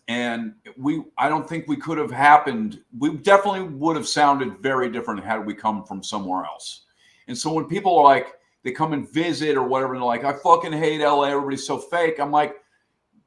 I don't think we could have happened. We definitely would have sounded very different had we come from somewhere else. And so when people are like, they come and visit or whatever, and they're like, I fucking hate LA, everybody's so fake. I'm like,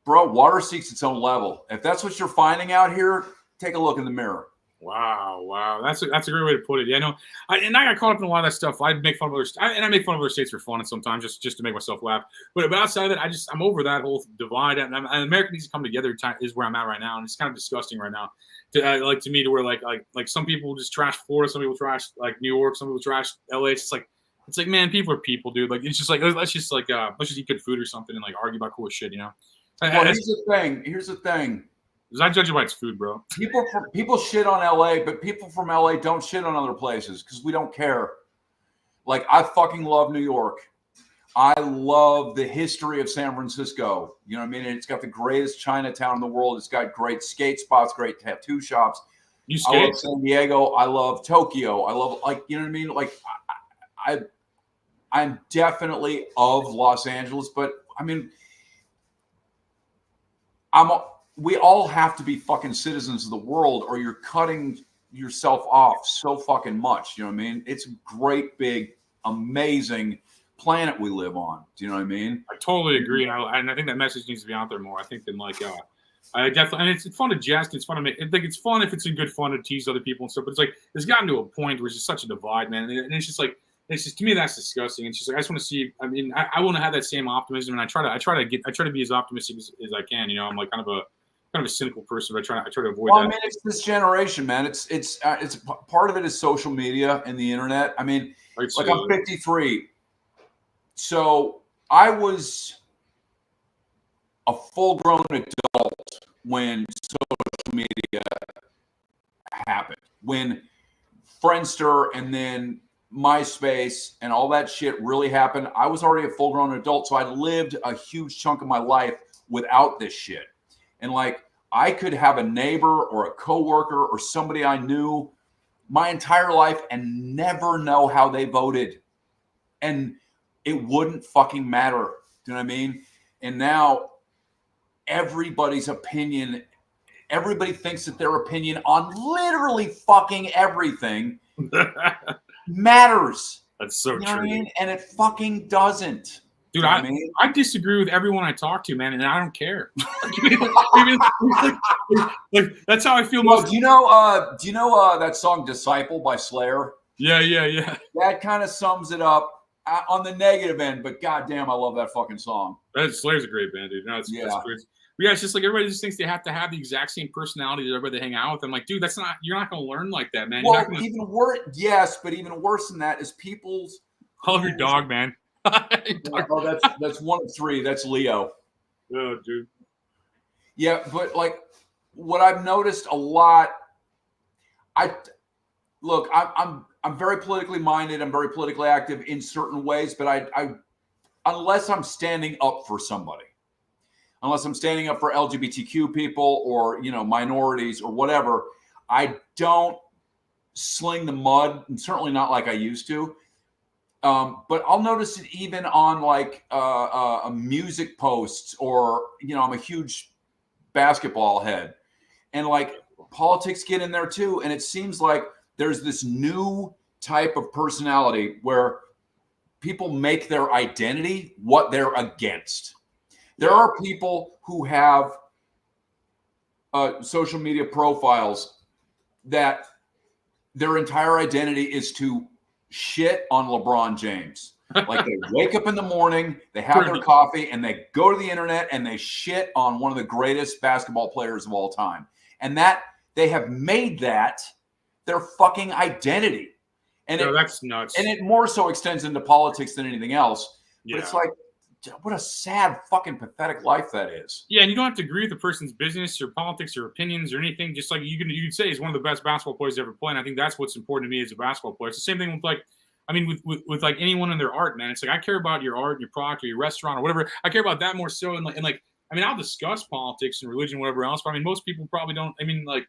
bro, water seeks its own level. If that's what you're finding out here, take a look in the mirror. Wow. That's a great way to put it. Yeah, I got caught up in a lot of that stuff. I make fun of I make fun of other states for fun and sometimes just to make myself laugh. But outside of it, I'm over that whole divide. And America needs to come together. Is where I'm at right now, and it's kind of disgusting right now. To me, to where like some people just trash Florida, some people trash like New York, some people trash LA. It's like man, people are people, dude. Like it's just like let's just eat good food or something and like argue about cool shit, Well, here's the thing. Because I judge it by its food, bro. People shit on LA, but people from LA don't shit on other places because we don't care. Like, I fucking love New York. I love the history of San Francisco. You know what I mean? And it's got the greatest Chinatown in the world. It's got great skate spots, great tattoo shops. You skate? I love San Diego. I love Tokyo. I love, you know what I mean? Like, I'm definitely of Los Angeles, but I mean, we all have to be fucking citizens of the world or you're cutting yourself off so fucking much. You know what I mean? It's a great, big, amazing planet we live on. Do you know what I mean? I totally agree. And I think that message needs to be out there more. I think than I definitely, and it's fun to jest. It's fun to make. I think it's fun if it's a good fun to tease other people and stuff. But it's like it's gotten to a point where it's just such a divide, man. And it's just like it's just to me that's disgusting. It's just like I just want to see. I mean, I want to have that same optimism, and I try to be as optimistic as I can. You know, I'm like kind of a cynical person, but I try to avoid Well, that. I mean, it's this generation, man. It's part of it is social media and the internet. I mean, like I'm 53, so I was a full-grown adult when social media happened, when Friendster and then MySpace and all that shit really happened. I was already a full-grown adult, so I lived a huge chunk of my life without this shit. And like, I could have a neighbor or a coworker or somebody I knew my entire life and never know how they voted. And it wouldn't fucking matter. Do you know what I mean? And now everybody's opinion, everybody thinks that their opinion on literally fucking everything matters. That's so you know true. What I mean? And it fucking doesn't. Dude, you know what I mean? I disagree with everyone I talk to, man, and I don't care. like that's how I feel. Well, do you know that song "Disciple" by Slayer? Yeah. That kind of sums it up on the negative end. But goddamn, I love that fucking song. Slayer's a great band, dude. No, that's great. But yeah, it's just like everybody just thinks they have to have the exact same personality as everybody they hang out with. I'm like, dude, you're not going to learn like that, man. Well, even worse, yes, but even worse than that is people's. I love your dog, man. Oh, that's one of three. That's Leo. Oh, dude. Yeah, but like what I've noticed a lot. I'm very politically minded. I'm very politically active in certain ways, but I unless I'm standing up for somebody, unless I'm standing up for LGBTQ people or minorities or whatever, I don't sling the mud, and certainly not like I used to. But I'll notice it even on like music posts, or I'm a huge basketball head, and like politics get in there too. And it seems like there's this new type of personality where people make their identity what they're against. There are people who have social media profiles that their entire identity is to shit on LeBron James. Like they wake up in the morning, they have their coffee, and they go to the internet and they shit on one of the greatest basketball players of all time. And that they have made that their fucking identity. And that's nuts. And it more so extends into politics than anything else. Yeah. But it's like, what a sad, fucking pathetic life that is. Yeah, and you don't have to agree with the person's business or politics or opinions or anything. Just like you could say he's one of the best basketball players to ever play. And I think that's what's important to me as a basketball player. It's the same thing with like, I mean, with like anyone in their art, man. It's like I care about your art, your product, or your restaurant, or whatever. I care about that more so. And like, I mean, I'll discuss politics and religion, whatever else. But I mean, most people probably don't. I mean, like,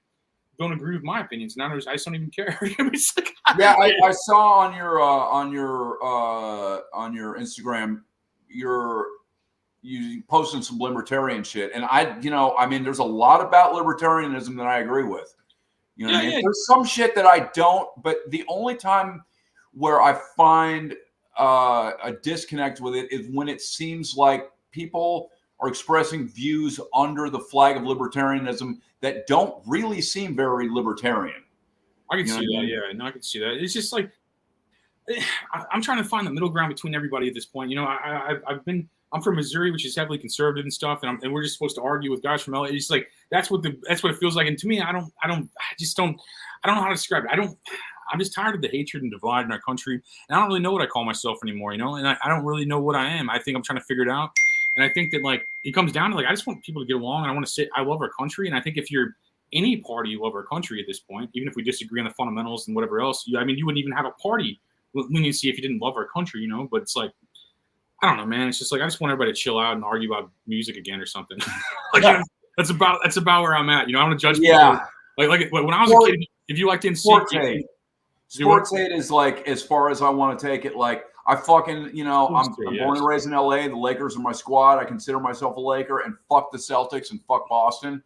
don't agree with my opinions. And I just don't even care. It's like, yeah, I saw on your Instagram, you posting some libertarian shit, and I mean, there's a lot about libertarianism that I agree with. You know what I mean? Yeah. There's some shit that I don't, but the only time where I find a disconnect with it is when it seems like people are expressing views under the flag of libertarianism that don't really seem very libertarian. I can see that. Yeah, no, I can see that. It's just like I'm trying to find the middle ground between everybody at this point. I'm from Missouri, which is heavily conservative and stuff, and we're just supposed to argue with guys from LA. It's like that's what it feels like. And to me, I don't know how to describe it. I'm just tired of the hatred and divide in our country, and I don't really know what I call myself anymore, and I don't really know what I am. I think I'm trying to figure it out, and I think that like it comes down to like I just want people to get along, and I want to say I love our country, and I think if you're any party, you love our country at this point, even if we disagree on the fundamentals and whatever else. You wouldn't even have a party leniency if you didn't love our country, But it's like I don't know, man. It's just like I just want everybody to chill out and argue about music again or something. That's about where I'm at. I want to judge people. Yeah. Like when I was a kid, if you liked NSYNC, sports hate is like as far as I want to take it. Like I fucking, I'm born and raised in LA. The Lakers are my squad. I consider myself a Laker, and fuck the Celtics and fuck Boston.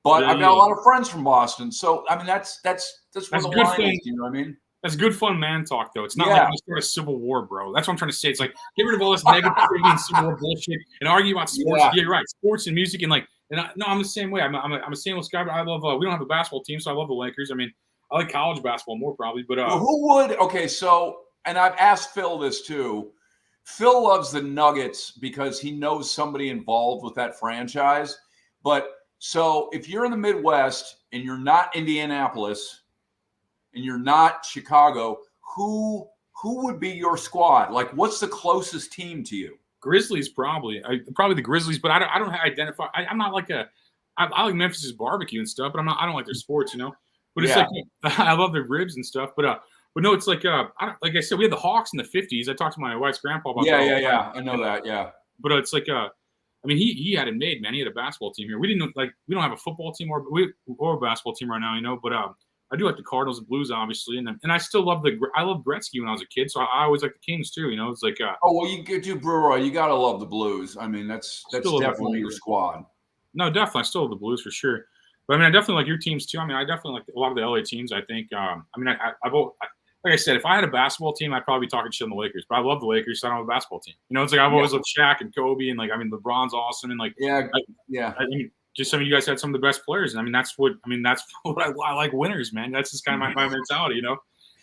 But I've got a lot of friends from Boston, so I mean that's where the line is. You know what I mean? That's good fun man talk, though. It's not like we start a civil war, bro. That's what I'm trying to say. It's like get rid of all this negativity and civil war bullshit and argue about sports. Yeah, you're right. Sports and music, and like And I'm the same way. I'm a St. Louis guy, but I love. We don't have a basketball team, so I love the Lakers. I mean, I like college basketball more probably, but Well, who would? Okay, so and I've asked Phil this too. Phil loves the Nuggets because he knows somebody involved with that franchise. But so if you're in the Midwest and you're not Indianapolis and you're not Chicago, who would be your squad? Like, what's the closest team to you? Grizzlies probably the Grizzlies, but I don't identify. I'm not like I like Memphis's barbecue and stuff, but I don't like their sports, you know. But it's like I love their ribs and stuff, but no, it's like like I said, we had the Hawks in the '50s. I talked to my wife's grandpa about that. Yeah, I know that. Yeah, but it's like I mean, he had it made, man. He had a basketball team here. We don't have a football team or a basketball team right now, you know. But I do like the Cardinals and Blues, obviously, and I still love I loved Gretzky when I was a kid, so I always like the Kings too. You know, it's like oh well, you get to Brewer, you gotta love the Blues. I mean, that's definitely your squad. No, definitely, I still love the Blues for sure. But I mean, I definitely like your teams too. I mean, I definitely like a lot of the LA teams. I think. I mean, like I said, if I had a basketball team, I'd probably be talking shit on the Lakers. But I love the Lakers, so I don't have a basketball team. You know, it's like I've always loved Shaq and Kobe, and like I mean, LeBron's awesome, and like I mean, just some of you guys had some of the best players, and I mean that's what I like winners, man. That's just kind of my mentality, you know.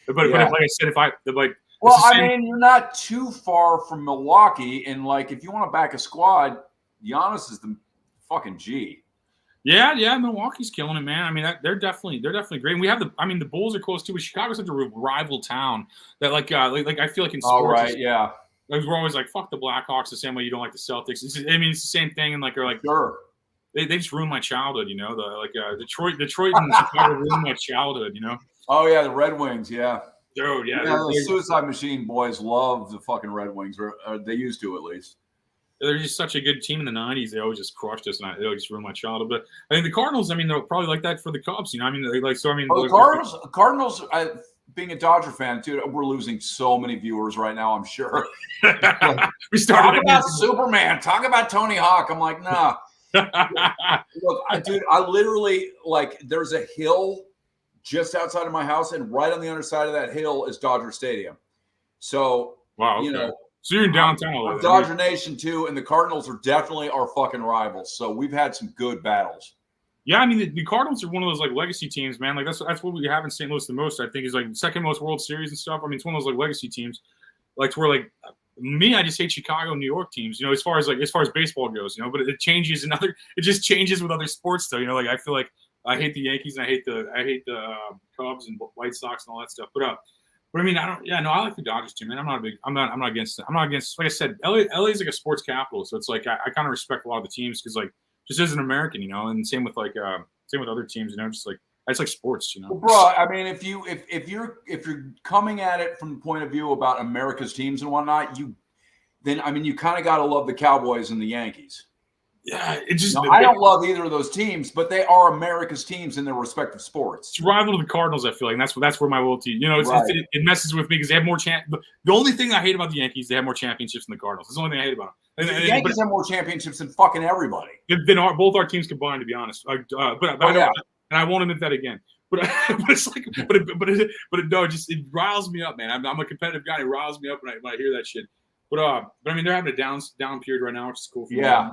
But like I said, well, I mean, you're not too far from Milwaukee, and like if you want to back a squad, Giannis is the fucking G. Yeah, Milwaukee's killing it, man. I mean, they're definitely great. And we have the Bulls are close too, but Chicago's such a rival town that like I feel like in sports. Oh, right, yeah. We're always like fuck the Blackhawks the same way you don't like the Celtics. It's the same thing, and sure. They just ruined my childhood, you know. Detroit and Chicago ruined my childhood, you know. Oh yeah, the Red Wings, yeah. Dude, yeah. The Suicide Machine boys love the fucking Red Wings, or they used to at least. They're just such a good team in the '90s. They always just crushed us, and they always just ruined my childhood. But I think the Cardinals. I mean, they're probably like that for the Cubs. You know, I mean, the Cardinals. Being a Dodger fan, dude, we're losing so many viewers right now. I'm sure. We started talk about Superman. Talk about Tony Hawk. I'm like, nah. Look, I literally there's a hill just outside of my house, and right on the other side of that hill is Dodger Stadium. So wow, okay. You know. So you're in downtown. I'm Dodger Nation too, and the Cardinals are definitely our fucking rivals. So we've had some good battles. Yeah, I mean the Cardinals are one of those like legacy teams, man. Like that's what we have in St. Louis the most. I think is like second most World Series and stuff. I mean, it's one of those like legacy teams. Like to where like me, I just hate Chicago, New York teams. You know, as far as baseball goes, you know. But it changes it just changes with other sports though. You know, like I feel like I hate the Yankees and I hate the Cubs and White Sox and all that stuff. But I mean, I like the Dodgers too, man. I'm not against it. I'm not against, like I said, LA is like a sports capital. So it's like, I kind of respect a lot of the teams because like, just as an American, you know, and same with other teams, you know, just like, it's like sports, you know. Well, bro, I mean, if you're coming at it from the point of view about America's teams and whatnot, you kind of got to love the Cowboys and the Yankees. Yeah, it just. I don't love either of those teams, but they are America's teams in their respective sports. It's rival to the Cardinals, I feel like, and that's where my loyalty. You know, it messes with me because they have more The only thing I hate about the Yankees, they have more championships than the Cardinals. That's the only thing I hate about them. The Yankees have more championships than fucking everybody. Than both our teams combined, to be honest. And I won't admit that again. But it's like, it riles me up, man. I'm a competitive guy. It riles me up when I hear that shit. But I mean, they're having a down period right now, which is cool for them.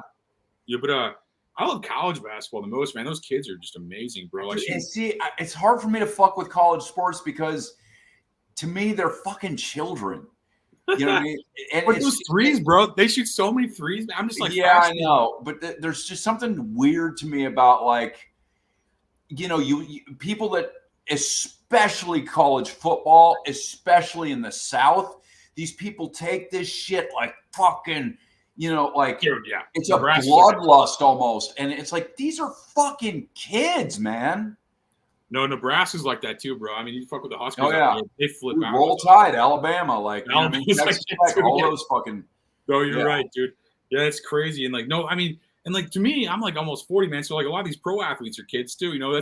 Yeah, but I love college basketball the most, man. Those kids are just amazing, bro. And see, it's hard for me to fuck with college sports because, to me, they're fucking children. You know what I mean? And but those threes, bro, they shoot so many threes. Man. I'm just like, yeah, I know, but there's just something weird to me about like, you know, you people that, especially college football, especially in the South, these people take this shit like fucking. You know, like it's a bloodlust almost. And it's like, these are fucking kids, man. No, Nebraska's like that too, bro. I mean, you fuck with the Huskers. Oh, yeah. They flip out. Roll Tide, Alabama. Like, Alabama's like all those fucking. No, you're right, dude. Yeah, it's crazy. And like, no, I mean, and like to me, I'm like almost 40, man. So like a lot of these pro athletes are kids too. You know,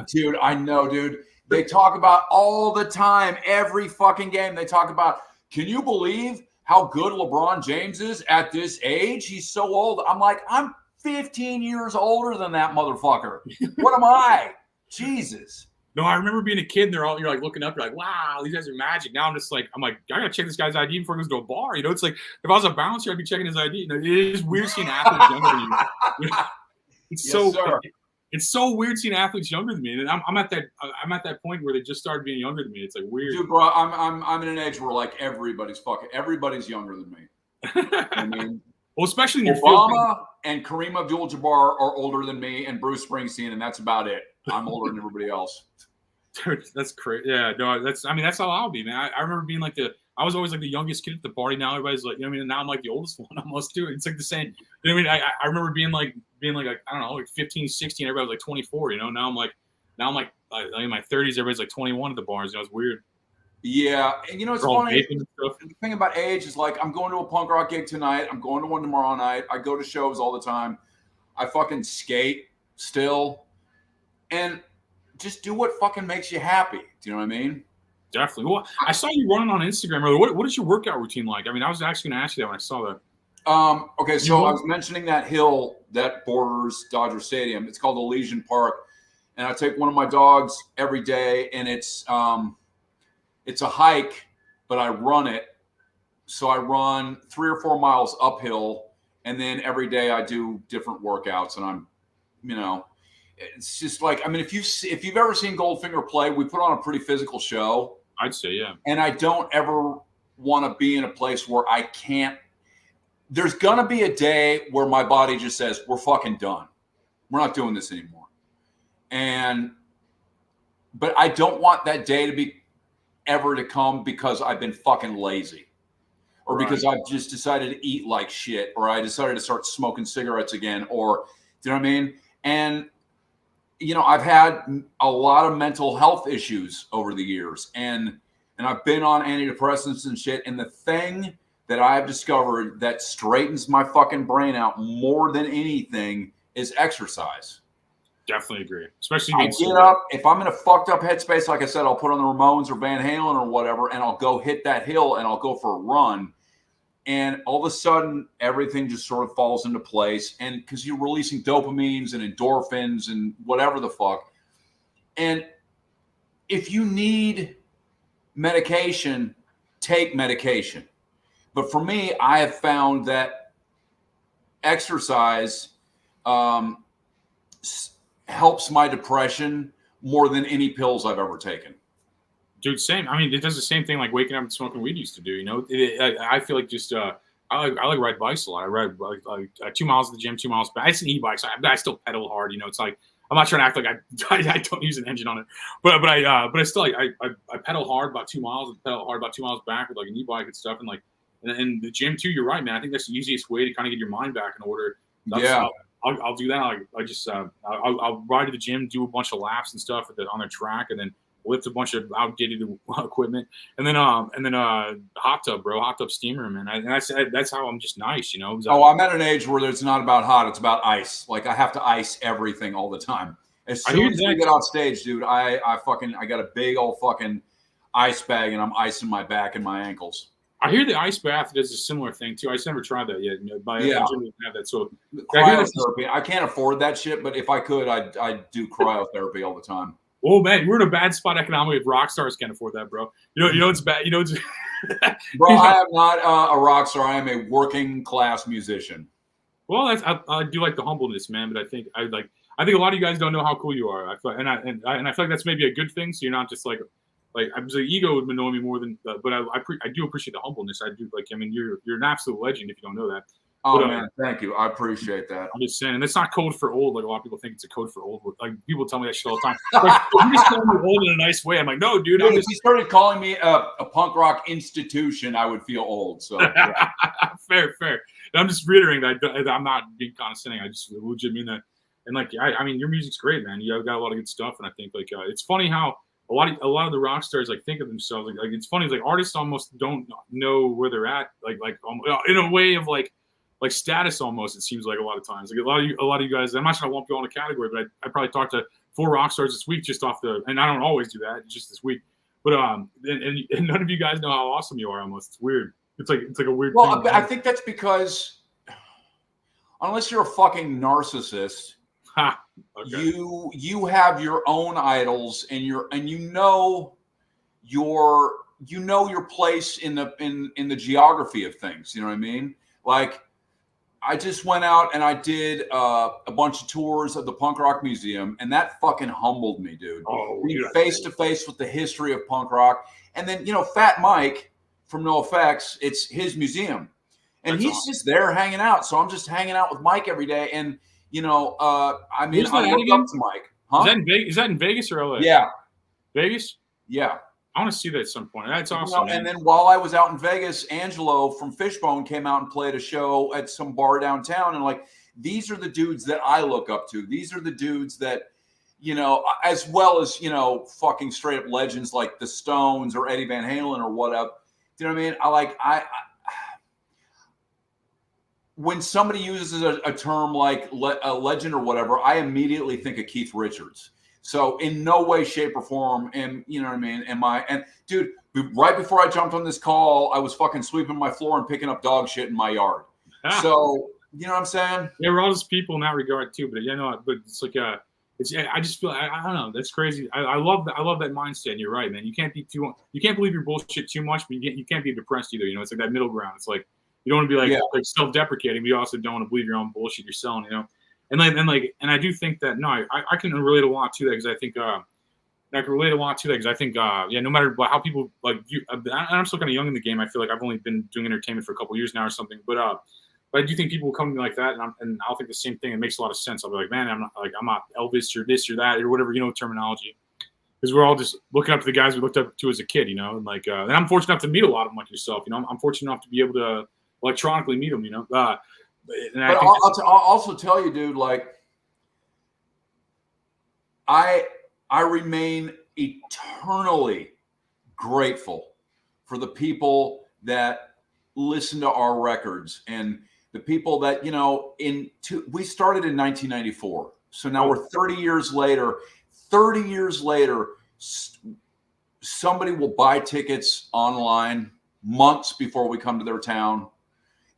dude, I know, dude. They talk about all the time, every fucking game. They talk about, can you believe how good LeBron James is at this age? He's so old. I'm like, I'm 15 years older than that motherfucker. What am I? Jesus. No, I remember being a kid and you're like looking up, you're like, wow, these guys are magic. Now I'm like, I gotta check this guy's ID before he goes to a bar. You know, it's like if I was a bouncer, I'd be checking his ID. You know, it is weird seeing athletes younger than you. It's Yes, so sir. it's so weird seeing athletes younger than me, and I'm at that point where they just started being younger than me. It's like weird. Dude, bro, I'm in an age where like everybody's younger than me. I mean, well, especially in your field. Obama and Kareem Abdul-Jabbar are older than me, and Bruce Springsteen, and that's about it. I'm older than everybody else. Dude, that's crazy. Yeah, no, that's how I'll be, man. I remember being like I was always like the youngest kid at the party. Now everybody's like, you know what I mean? Now I'm like the oldest one almost too. It's like the same. You know what I mean? I remember being like I don't know, like 15, 16. Everybody was like 24. You know, now I'm like in my 30s. Everybody's like 21 at the bars. You know, it's weird. Yeah, and you know it's They're all funny. vaping and stuff. The thing about age is like I'm going to a punk rock gig tonight. I'm going to one tomorrow night. I go to shows all the time. I fucking skate still, and just do what fucking makes you happy. Do you know what I mean? Definitely. Well, I saw you running on Instagram earlier. What is your workout routine like? I mean, I was actually going to ask you that when I saw that. Okay, so I was mentioning that hill that borders Dodger Stadium. It's called Elysian Park, and I take one of my dogs every day, and it's a hike, but I run it. So I run 3 or 4 miles uphill, and then every day I do different workouts, and I'm, you know, it's just like, I mean, if you've ever seen Goldfinger play, we put on a pretty physical show. I'd say, yeah. And I don't ever want to be in a place where I can't. There's going to be a day where my body just says, we're fucking done. We're not doing this anymore. But I don't want that day to be ever to come because I've been fucking lazy, or because I've just decided to eat like shit, or I decided to start smoking cigarettes again, or, do you know what I mean? And, you know, I've had a lot of mental health issues over the years, and I've been on antidepressants and shit. And the thing that I've discovered that straightens my fucking brain out more than anything is exercise. Definitely agree. Especially I get up, if I'm in a fucked up headspace, like I said, I'll put on the Ramones or Van Halen or whatever, and I'll go hit that hill and I'll go for a run. And all of a sudden, everything just sort of falls into place. And because you're releasing dopamines and endorphins and whatever the fuck. And if you need medication, take medication. But for me, I have found that exercise helps my depression more than any pills I've ever taken. Dude, same. I mean, it does the same thing like waking up and smoking weed used to do. You know, I feel like just I like ride bikes a lot. I ride like 2 miles at the gym, 2 miles back. It's an e-bike, so I still pedal hard. You know, it's like I'm not trying to act like I don't use an engine on it, but I still like I pedal hard about 2 miles and pedal hard about 2 miles back with like an e-bike and stuff, and like and the gym too. You're right, man. I think that's the easiest way to kind of get your mind back in order. I'll do that. I'll ride to the gym, do a bunch of laps and stuff on their track, and then lift a bunch of outdated equipment, and then hot tub, bro, hot tub steamer, man. And that's how I'm just nice, you know. I'm at an age where it's not about hot; it's about ice. Like I have to ice everything all the time. As soon as we get off stage, dude, I got a big old fucking ice bag, and I'm icing my back and my ankles. I hear the ice bath does a similar thing too. I just never tried that yet. You know, have that. So cryotherapy. I can't afford that shit, but if I could, I'd do cryotherapy all the time. Oh man, we're in a bad spot economically if rock stars can't afford that, bro. You know it's bad. You know it's bro. I am not a rock star. I am a working class musician. Well, I do like the humbleness, man. But I think a lot of you guys don't know how cool you are. I feel like that's maybe a good thing. So you're not just like I'm the ego would annoy me more than, but I do appreciate the humbleness. I do you're an absolute legend if you don't know that. Oh, but, man, thank you. I appreciate that. I'm just saying, and it's not code for old. Like a lot of people think it's a code for old. Like people tell me that shit all the time. Like, you're just calling me old in a nice way. I'm like, no, dude. If you started calling me a punk rock institution, I would feel old. So yeah. fair. And I'm just reiterating that I'm not being condescending. I just legit mean that. And like, I mean, your music's great, man. You got a lot of good stuff, and I think like it's funny how a lot of the rock stars like think of themselves like it's funny. It's like artists almost don't know where they're at. Like in a way of like status almost, it seems like a lot of times. Like a lot of you guys, I'm not sure I won't be on a category, but I probably talked to 4 rock stars this week just off and I don't always do that, just this week. But and none of you guys know how awesome you are almost. It's weird. It's like a weird thing. Well, I think that's because unless you're a fucking narcissist, okay. You have your own idols and you know your place in the geography of things. You know what I mean? Like I just went out and I did a bunch of tours of the Punk Rock Museum, and that fucking humbled me, dude. Being face to face with the history of punk rock. And then, Fat Mike from NoFX, it's his museum. And he's just there hanging out. So I'm just hanging out with Mike every day. And, I look up to Mike. Huh? Is that in Vegas or LA? Yeah. Vegas? Yeah. I want to see that at some point. That's awesome. And then while I was out in Vegas, Angelo from Fishbone came out and played a show at some bar downtown. And these are the dudes that I look up to. These are the dudes that, as well as, fucking straight up legends like the Stones or Eddie Van Halen or whatever. Do you know what I mean? I when somebody uses a term like a legend or whatever, I immediately think of Keith Richards. So in no way, shape, or form, and you know what I mean? Dude, right before I jumped on this call, I was fucking sweeping my floor and picking up dog shit in my yard. So, you know what I'm saying? Yeah, we're all just people in that regard too. But but it's like I just feel I don't know. That's crazy. I love that mindset. And you're right, man. You can't believe your bullshit too much, but you can't be depressed either. It's like that middle ground. It's like you don't want to be like self-deprecating, but you also don't want to believe your own bullshit you're selling. And I do think that I can relate a lot to that because I think no matter how people like you, I'm still kind of young in the game. I feel like I've only been doing entertainment for a couple of years now or something, but I do think people will come to me like that, and I'll think the same thing. It makes a lot of sense. I'll be like, man, I'm not Elvis or this or that or whatever terminology, because we're all just looking up to the guys we looked up to as a kid, and I'm fortunate enough to meet a lot of them like yourself. I'm fortunate enough to be able to electronically meet them. And I'll also tell you, dude, I remain eternally grateful for the people that listen to our records and the people that, we started in 1994. So now we're 30 years later. 30 years later, somebody will buy tickets online months before we come to their town.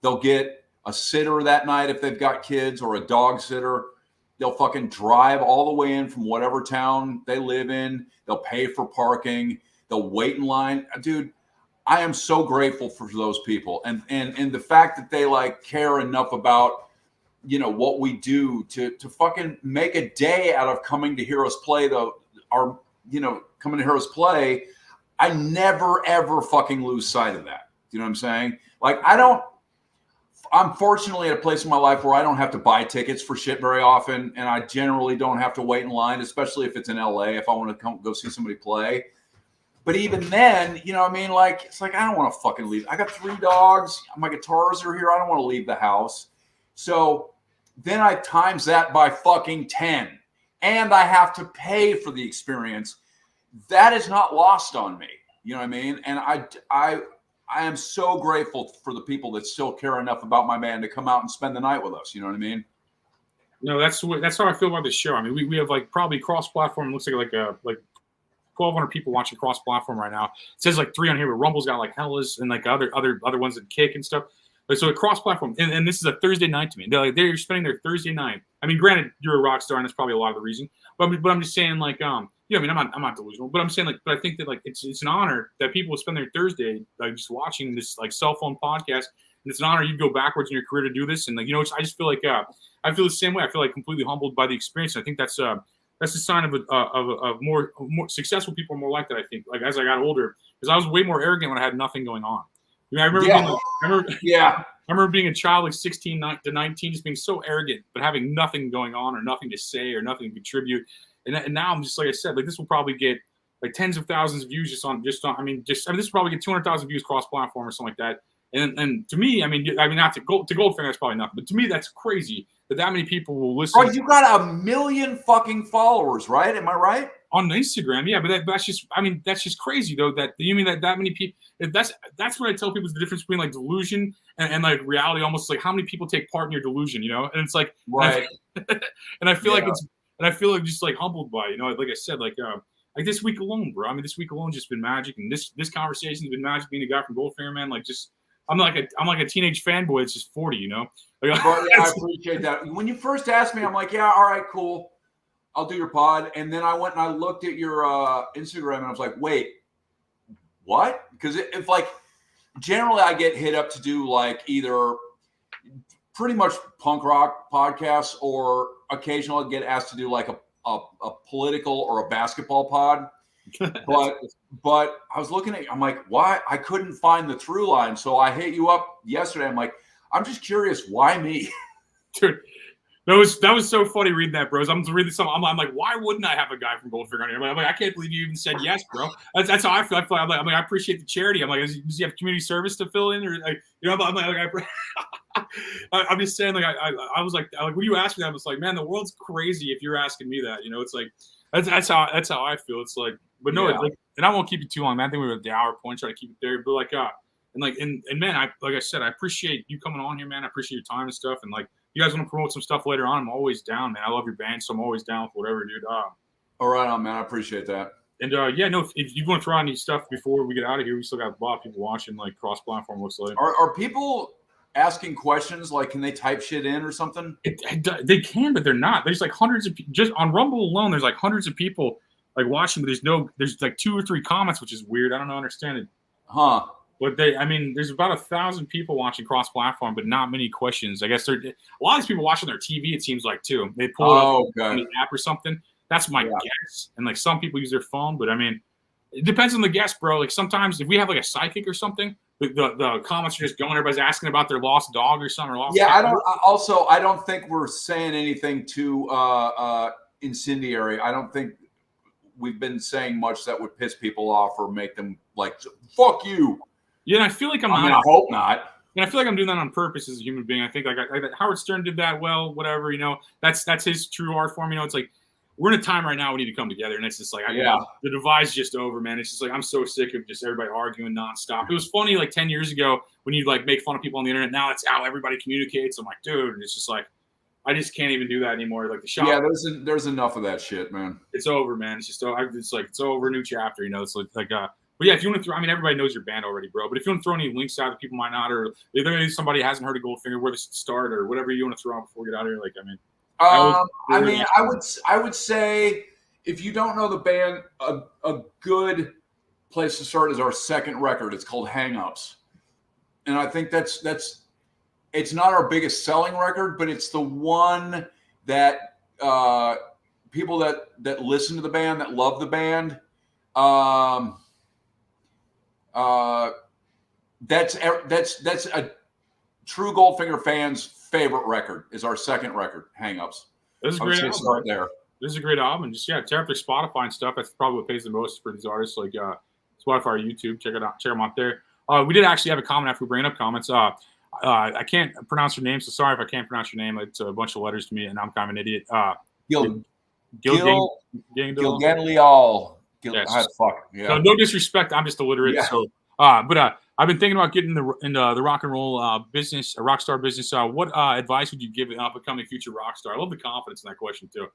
They'll get a sitter that night if they've got kids, or a dog sitter. They'll fucking drive all the way in from whatever town they live in. They'll pay for parking. They'll wait in line. Dude, I am so grateful for those people. And the fact that they care enough about, what we do to fucking make a day out of coming to hear us play coming to hear us play. I never, ever fucking lose sight of that. You know what I'm saying? I'm fortunately at a place in my life where I don't have to buy tickets for shit very often, and I generally don't have to wait in line, especially if it's in LA, if I want to go see somebody play. But even then, it's like I don't want to fucking leave. I got 3 dogs. My guitars are here. I don't want to leave the house. So then I times that by fucking 10, and I have to pay for the experience. That is not lost on me. You know what I mean? And I am so grateful for the people that still care enough about my band to come out and spend the night with us. You know what I mean? No, that's how I feel about this show. I mean, we have probably cross-platform. It looks like 1,200 people watching cross-platform right now. It says 3 on here, but Rumble's got Hellas and other ones that kick and stuff. So a cross-platform, and this is a Thursday night to me. They're spending their Thursday night. I mean, granted, you're a rock star, and that's probably a lot of the reason. But I'm just saying, I'm not delusional, but I'm saying but I think that it's an honor that people will spend their Thursday just watching this cell phone podcast, and it's an honor you'd go backwards in your career to do this, and I just feel I feel the same way. I feel completely humbled by the experience. And I think that's a sign of more successful people are more like that. I think as I got older, because I was way more arrogant when I had nothing going on. I remember being a child 16 to 19, just being so arrogant, but having nothing going on or nothing to say or nothing to contribute. And now I'm just like I said, this will probably get tens of thousands of views this will probably get 200,000 views cross platform or something like that. And to me, not to Goldfinger, that's probably nothing, but to me, that's crazy that many people will listen. Bro, you got 1 million fucking followers, right? Am I right? On Instagram, yeah, but that's just crazy though. That you mean that many people? That's what I tell people is the difference between delusion and reality. Almost how many people take part in your delusion, And it's right. And I feel just humbled by like I said, this week alone, bro. I mean, this week alone just been magic, and this conversation's been magic. Being a guy from Goldfinger, man, I'm like a teenage fanboy. It's just 40, Bro, yeah, I appreciate that. When you first asked me, I'm like, yeah, all right, cool. I'll do your pod. And then I went and I looked at your Instagram and I was like, wait, what? Because if generally I get hit up to do either pretty much punk rock podcasts, or occasionally get asked to do like a political or a basketball pod. But I was looking at, I'm like, why? I couldn't find the through line. So I hit you up yesterday. I'm like, I'm just curious, why me? Dude, that was so funny reading that, bros. I'm reading something. I'm like, why wouldn't I have a guy from Goldfinger on here? I'm like, I can't believe you even said yes, bro. That's how I feel. I'm like, I appreciate the charity. I'm like, does he have community service to fill in, or like, you know? I'm like, I'm just saying, like, I was like when you asked me that, I was like, man, the world's crazy if you're asking me that. You know, it's like that's how I feel. It's like, but no, Yeah. like, and I won't keep it too long, man. I think we were at the hour point, try to keep it there. But like, and man, like I said, I appreciate you coming on here, man. I appreciate your time and stuff, and like, you guys want to promote some stuff later on, I'm always down, man. I love your band, so I'm always down for whatever, dude. All right, on, man. I appreciate that. And yeah, no, if you want to throw on any stuff before we get out of here, we still got a lot of people watching, like cross-platform looks like. Are people asking questions? Like, can they type shit in or something? They can, but they're not. There's like hundreds of just on Rumble alone. There's like hundreds of people like watching, but there's like 2 or 3 comments, which is weird. I don't understand it. Huh? But there's about 1,000 people watching cross-platform, but not many questions. I guess a lot of these people watching their TV. It seems like too. They pull it up on the app or something. That's my guess. And like some people use their phone, but I mean, it depends on the guest, bro. Like sometimes if we have like a psychic or something, the comments are just going. Everybody's asking about their lost dog or something. Or lost cat. I don't think we're saying anything too incendiary. I don't think we've been saying much that would piss people off or make them like, fuck you. Yeah, and I feel like I hope not. And I feel like I'm doing that on purpose as a human being. I think like Howard Stern did that well, whatever, you know, that's his true art form. You know, it's like, we're in a time right now we need to come together, and it's just like, the divide's just over, man. It's just like, I'm so sick of just everybody arguing nonstop. It was funny like 10 years ago when you like make fun of people on the internet. Now it's how everybody communicates. I'm like, dude, it's just like, I just can't even do that anymore. Like the shop. Yeah, there's enough of that shit, man. It's over, man. It's just, it's like, it's over, new chapter, you know. It's like but yeah, if you want to throw, I mean, everybody knows your band already, bro. But if you want to throw any links out that people might not, or if there is somebody hasn't heard of Goldfinger, where to start, or whatever you want to throw out before we get out of here, like, I mean, I would say if you don't know the band, a good place to start is our second record. It's called Hang-Ups, and I think that's it's not our biggest selling record, but it's the one that people that listen to the band, that love the band. That's a true Goldfinger fan's favorite record. Is our second record, Hang-Ups. This is a great album. Start there. This is a great album. Just tear up their Spotify and stuff. That's probably what pays the most for these artists, like Spotify or YouTube. Check them out there. We did actually have a comment after we bring up comments. I can't pronounce your name, so sorry if I can't pronounce your name. It's a bunch of letters to me, and I'm kind of an idiot. Gilganial. Yes. Fuck. Yeah. So no disrespect. I'm just illiterate. Yeah. So, but I've been thinking about getting into the rock and roll business, a rock star business. What advice would you give an up-and-coming future rock star? I love the confidence in that question too.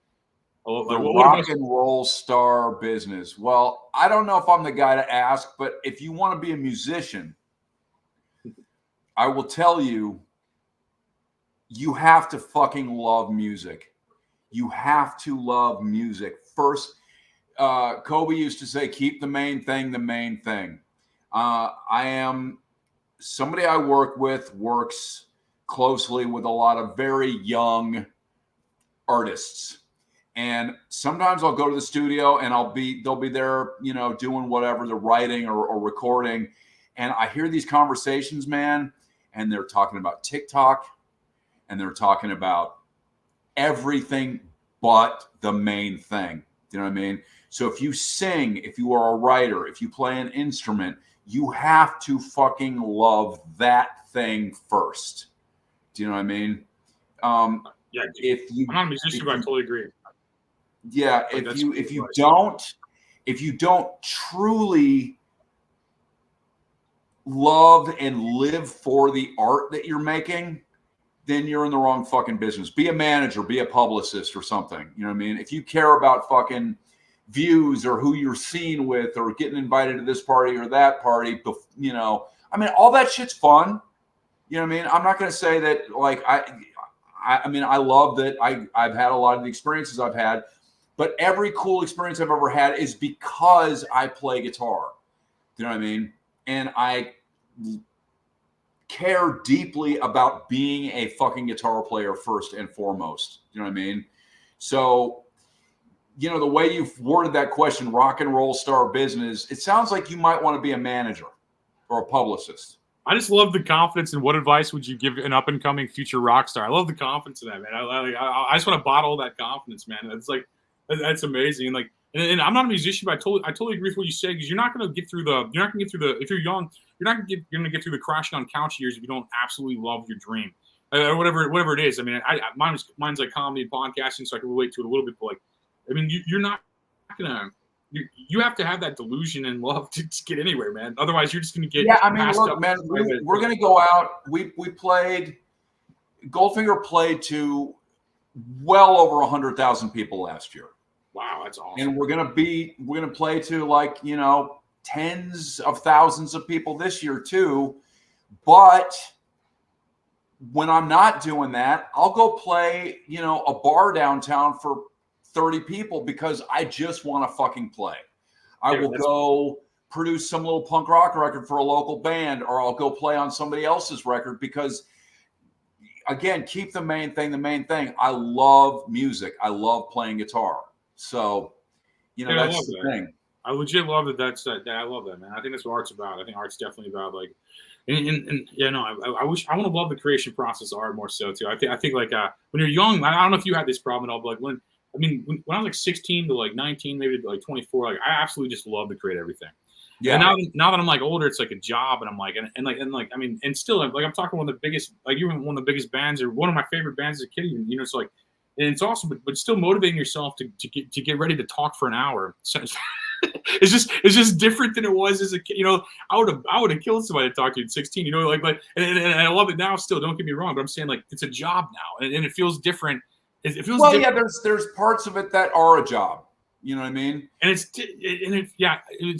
Rock and roll star business. Well, I don't know if I'm the guy to ask, but if you want to be a musician, I will tell you, you have to fucking love music. You have to love music. First, Kobe used to say, keep the main thing the main thing. Somebody I work with works closely with a lot of very young artists. And sometimes I'll go to the studio and they'll be there, you know, doing whatever, they're writing or recording. And I hear these conversations, man, and they're talking about TikTok and they're talking about everything but the main thing. You know what I mean? So if you sing, if you are a writer, if you play an instrument, you have to fucking love that thing first. Do you know what I mean? Yeah. I'm not a musician, but I totally agree. Yeah. If you don't truly love and live for the art that you're making, then you're in the wrong fucking business. Be a manager, be a publicist or something. You know what I mean? If you care about fucking views or who you're seen with or getting invited to this party or that party, you know, I mean, all that shit's fun. You know what I mean? I'm not going to say that, like, I mean, I love that I've had a lot of the experiences I've had, but every cool experience I've ever had is because I play guitar. Do you know what I mean? And care deeply about being a fucking guitar player first and foremost. You know what I mean? So, you know, the way you've worded that question, rock and roll star business, it sounds like you might want to be a manager or a publicist. I just love the confidence. And what advice would you give an up and coming future rock star? I love the confidence of that, man. I just want to bottle that confidence, man. It's like, that's amazing. And like, and I'm not a musician, but I totally agree with what you said, because you're not going to get through the if you're young, you're not going to get through the crashing on couch years if you don't absolutely love your dream, or whatever it is. I mean, mine's like comedy and podcasting, so I can relate to it a little bit. But like, I mean, you're not gonna. You have to have that delusion and love to get anywhere, man. Otherwise, you're just going to get. Yeah, I mean, look, man, we're going to go out. We played. Goldfinger played to well over 100,000 people last year. Wow, that's awesome. And we're gonna play to, like, you know, tens of thousands of people this year too. But when I'm not doing that, I'll go play, you know, a bar downtown for 30 people because I just want to fucking play. I will go produce some little punk rock record for a local band, or I'll go play on somebody else's record because, again, keep the main thing the main thing. I love music. I love playing guitar. So, you know, that's the thing. I legit love that. I love that, man. I think that's what art's about. I think art's definitely about, like, and yeah, no, I want to love the creation process of art more so too. I think like when you're young, I don't know if you had this problem at all, but like when I was like 16 to like 19, maybe to like 24, like I absolutely just love to create everything. Yeah. And now that I'm like older, it's like a job, and I'm like, I mean, and still, like, I'm talking one of the biggest, like, you're one of the biggest bands, or one of my favorite bands as a kid, you know. So like, and it's awesome, but still motivating yourself to get ready to talk for an hour. So, it's just different than it was as a kid. You know, I would have killed somebody to talk to you at 16. You know, like, but and I love it now. Still, don't get me wrong, but I'm saying, like, it's a job now, and it feels different. It feels well, different. Yeah. There's parts of it that are a job. You know what I mean? And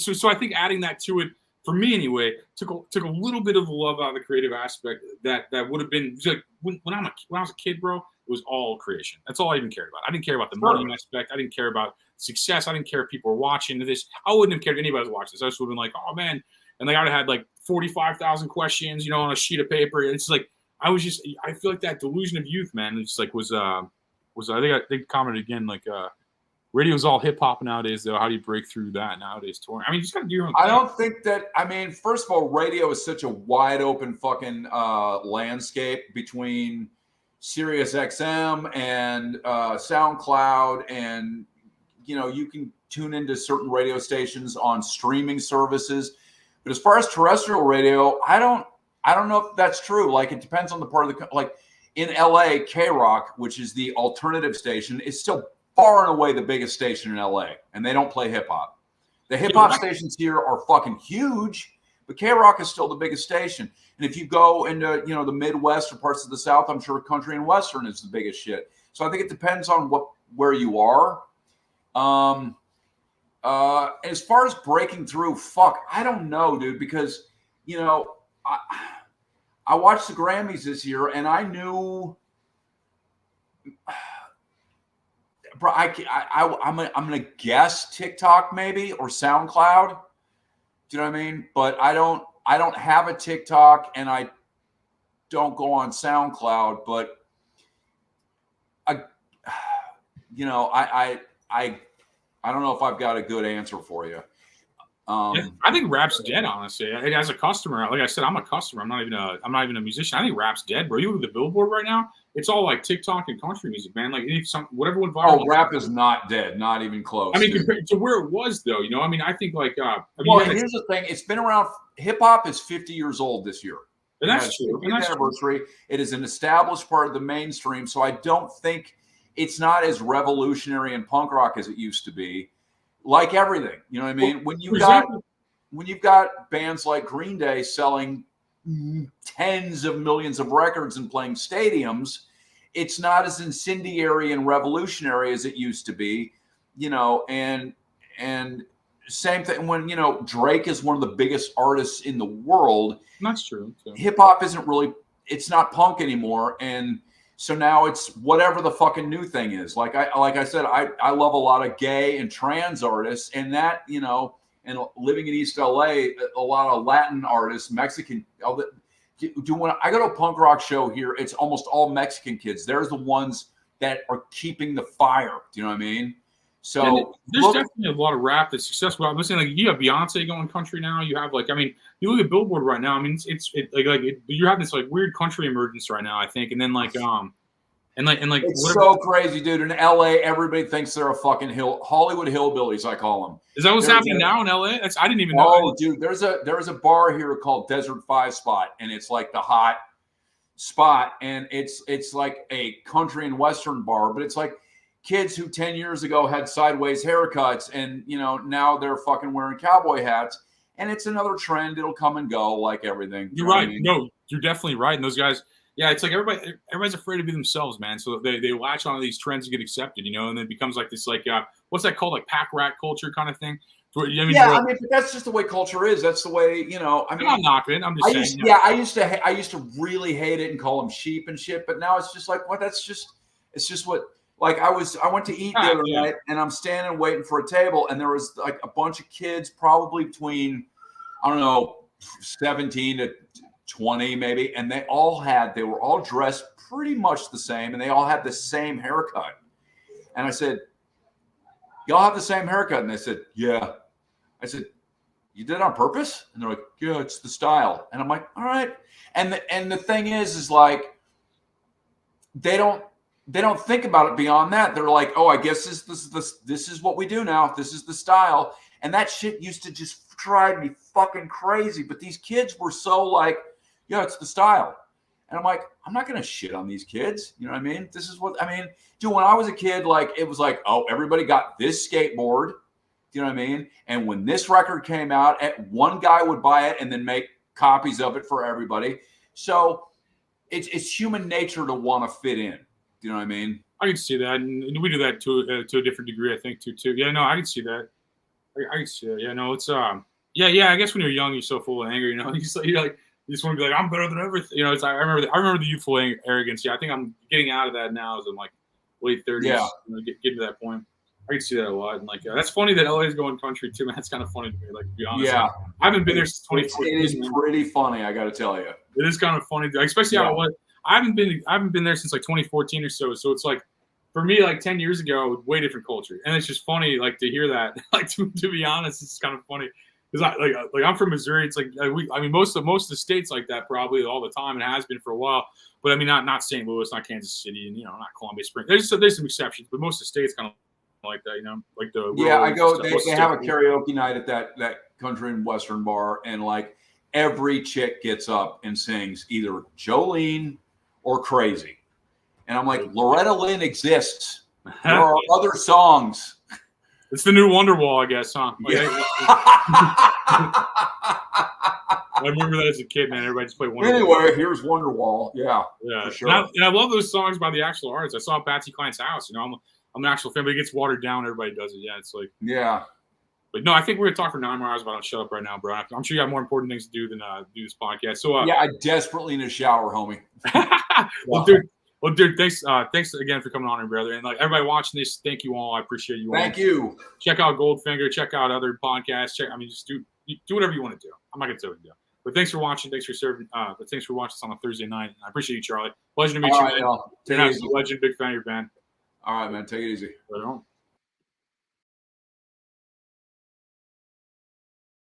so I think adding that to it, for me anyway, took a little bit of the love out of the creative aspect that would have been like when I was a kid, bro. It was all creation. That's all I even cared about. I didn't care about the money aspect. I didn't care about success. I didn't care if people were watching this. I wouldn't have cared if anybody was watching this. I just would have been like, oh man, and like I would have had like 45,000 questions, you know, on a sheet of paper. And it's like I feel like that delusion of youth, man. It's like was I think they commented again, like radio's all hip hop nowadays, though. How do you break through that nowadays, touring? I mean, you just got to do your own thing. I don't think that. I mean, first of all, radio is such a wide open fucking landscape between Sirius XM and SoundCloud, and you know, you can tune into certain radio stations on streaming services. But as far as terrestrial radio, I don't know if that's true. Like, it depends on the part of the, like in LA, K-Rock, which is the alternative station, is still far and away the biggest station in LA, and they don't play hip hop. The hip hop stations here are fucking huge, but K-Rock is still the biggest station. And if you go into, you know, the Midwest or parts of the South, I'm sure country and Western is the biggest shit. So I think it depends on where you are. As far as breaking through, I don't know, dude, because, you know, I watched the Grammys this year, and I knew. Bro, I'm gonna guess TikTok maybe, or SoundCloud. Do you know what I mean? But I don't have a TikTok, and I don't go on SoundCloud. But I don't know if I've got a good answer for you. I think rap's dead, honestly. As a customer, like I said, I'm a customer. I'm not even a musician. I think rap's dead, bro. You look at the Billboard right now, it's all like TikTok and country music, man. Like whatever went viral. Oh, rap is not dead, not even close. I mean, compared to where it was, though, you know. I mean, I think like. Here's the thing: it's been around. Hip hop is 50 years old this year. And that's true. And that's anniversary. True. It is an established part of the mainstream, so I don't think it's not as revolutionary in punk rock as it used to be. Like everything, you know what I mean? When you've got bands like Green Day selling tens of millions of records and playing stadiums, it's not as incendiary and revolutionary as it used to be, you know. And same thing when, you know, Drake is one of the biggest artists in the world. That's true. Hip hop isn't really, it's not punk anymore, and so now it's whatever the fucking new thing is. Like I said, I love a lot of gay and trans artists, and that, you know, and living in East LA, a lot of Latin artists, Mexican, when I go to a punk rock show here, it's almost all Mexican kids. They're the ones that are keeping the fire. Do you know what I mean? So there's definitely a lot of rap that's successful. I'm listening, like, you have Beyonce going country now. You have, like, I mean, you look at Billboard right now. I mean, you're having this like weird country emergence right now, I think. And then like it's so crazy, dude. In LA, everybody thinks they're a fucking Hollywood hillbillies, I call them. Is that what's happening now in LA? I didn't even know. Oh, dude, there's a bar here called Desert 5 Spot, and it's like the hot spot, and it's like a country and western bar, but it's like kids who 10 years ago had sideways haircuts, and now they're fucking wearing cowboy hats, and it's another trend. It'll come and go like everything. You're right. I mean? No, you're definitely right. And those guys. Yeah, it's like everybody's afraid to be themselves, man. So they latch on to these trends and get accepted, and then it becomes like this, like, what's that called? Like pack rat culture kind of thing. But that's just the way culture is. That's the way, I mean, I'm not knocking it. I'm just saying. I used to really hate it and call them sheep and shit. But now it's just like, what? It's just what. Like I went to eat the other night, and I'm standing waiting for a table, and there was like a bunch of kids, probably between, I don't know, 17 to 20 maybe, and they were all dressed pretty much the same, and they all had the same haircut. And I said, y'all have the same haircut? And they said, yeah. I said, you did it on purpose? And they're like, yeah, it's the style. And I'm like, all right. And the thing is like, they don't think about it beyond that. They're like, oh, I guess this is what we do now. This is the style. And that shit used to just drive me fucking crazy. But these kids were so like, yeah, it's the style. And I'm like, I'm not going to shit on these kids. You know what I mean? This is what, I mean, dude, when I was a kid, like, it was like, oh, everybody got this skateboard. You know what I mean? And when this record came out, one guy would buy it and then make copies of it for everybody. So it's human nature to want to fit in. Do you know what I mean? I can see that. And we do that to a different degree, I think, too. Yeah, no, I can see that. I can see that. Yeah, no, it's, I guess when you're young, you're so full of anger, you're like, you just want to be like, I'm better than everything. I remember the youthful arrogance. Yeah, I think I'm getting out of that now as I'm like late 30s. Yeah. Getting to that point. I can see that a lot. And like, that's funny that LA is going country too, man. That's kind of funny to me, like, to be honest. Yeah. I haven't been there since 2014. It is pretty funny, I got to tell you. It is kind of funny, especially how I haven't been there since like 2014 or so. So it's like, for me, like 10 years ago, way different culture. And it's just funny, like, to hear that. Like, to be honest, it's kind of funny. Because I'm from Missouri. It's like most of the states like that probably all the time, and it has been for a while. But I mean, not St. Louis, not Kansas City, and not Columbia Springs. There's some exceptions, but most of the states kind of like that. Like the I go. They have a karaoke night at that country and western bar, and like every chick gets up and sings either Jolene or Crazy, and I'm like, Loretta Lynn exists. There are other songs. It's the new Wonderwall, I guess, huh? Like, I remember that as a kid, man. Everybody just played Wonderwall. Anyway, here's Wonderwall. Yeah, for sure. And I love those songs by the actual artists. I saw Patsy Cline's House. I'm an actual fan, but it gets watered down. Everybody does it. Yeah, it's like. Yeah. But no, I think we're going to talk for 9 more hours, but I'll shut up right now, bro. I'm sure you have more important things to do than do this podcast. So I desperately need a shower, homie. Well, dude, thanks again for coming on, brother. And like everybody watching this, thank you all. I appreciate you all. Thank you. Check out Goldfinger. Check out other podcasts. Just do whatever you want to do. I'm not gonna tell you to do. But thanks for watching. Thanks for serving. Thanks for watching us on a Thursday night. I appreciate you, Charlie. Pleasure to meet you, man. You're a legend. Big fan of your band. All right, man. Take it easy. Right on.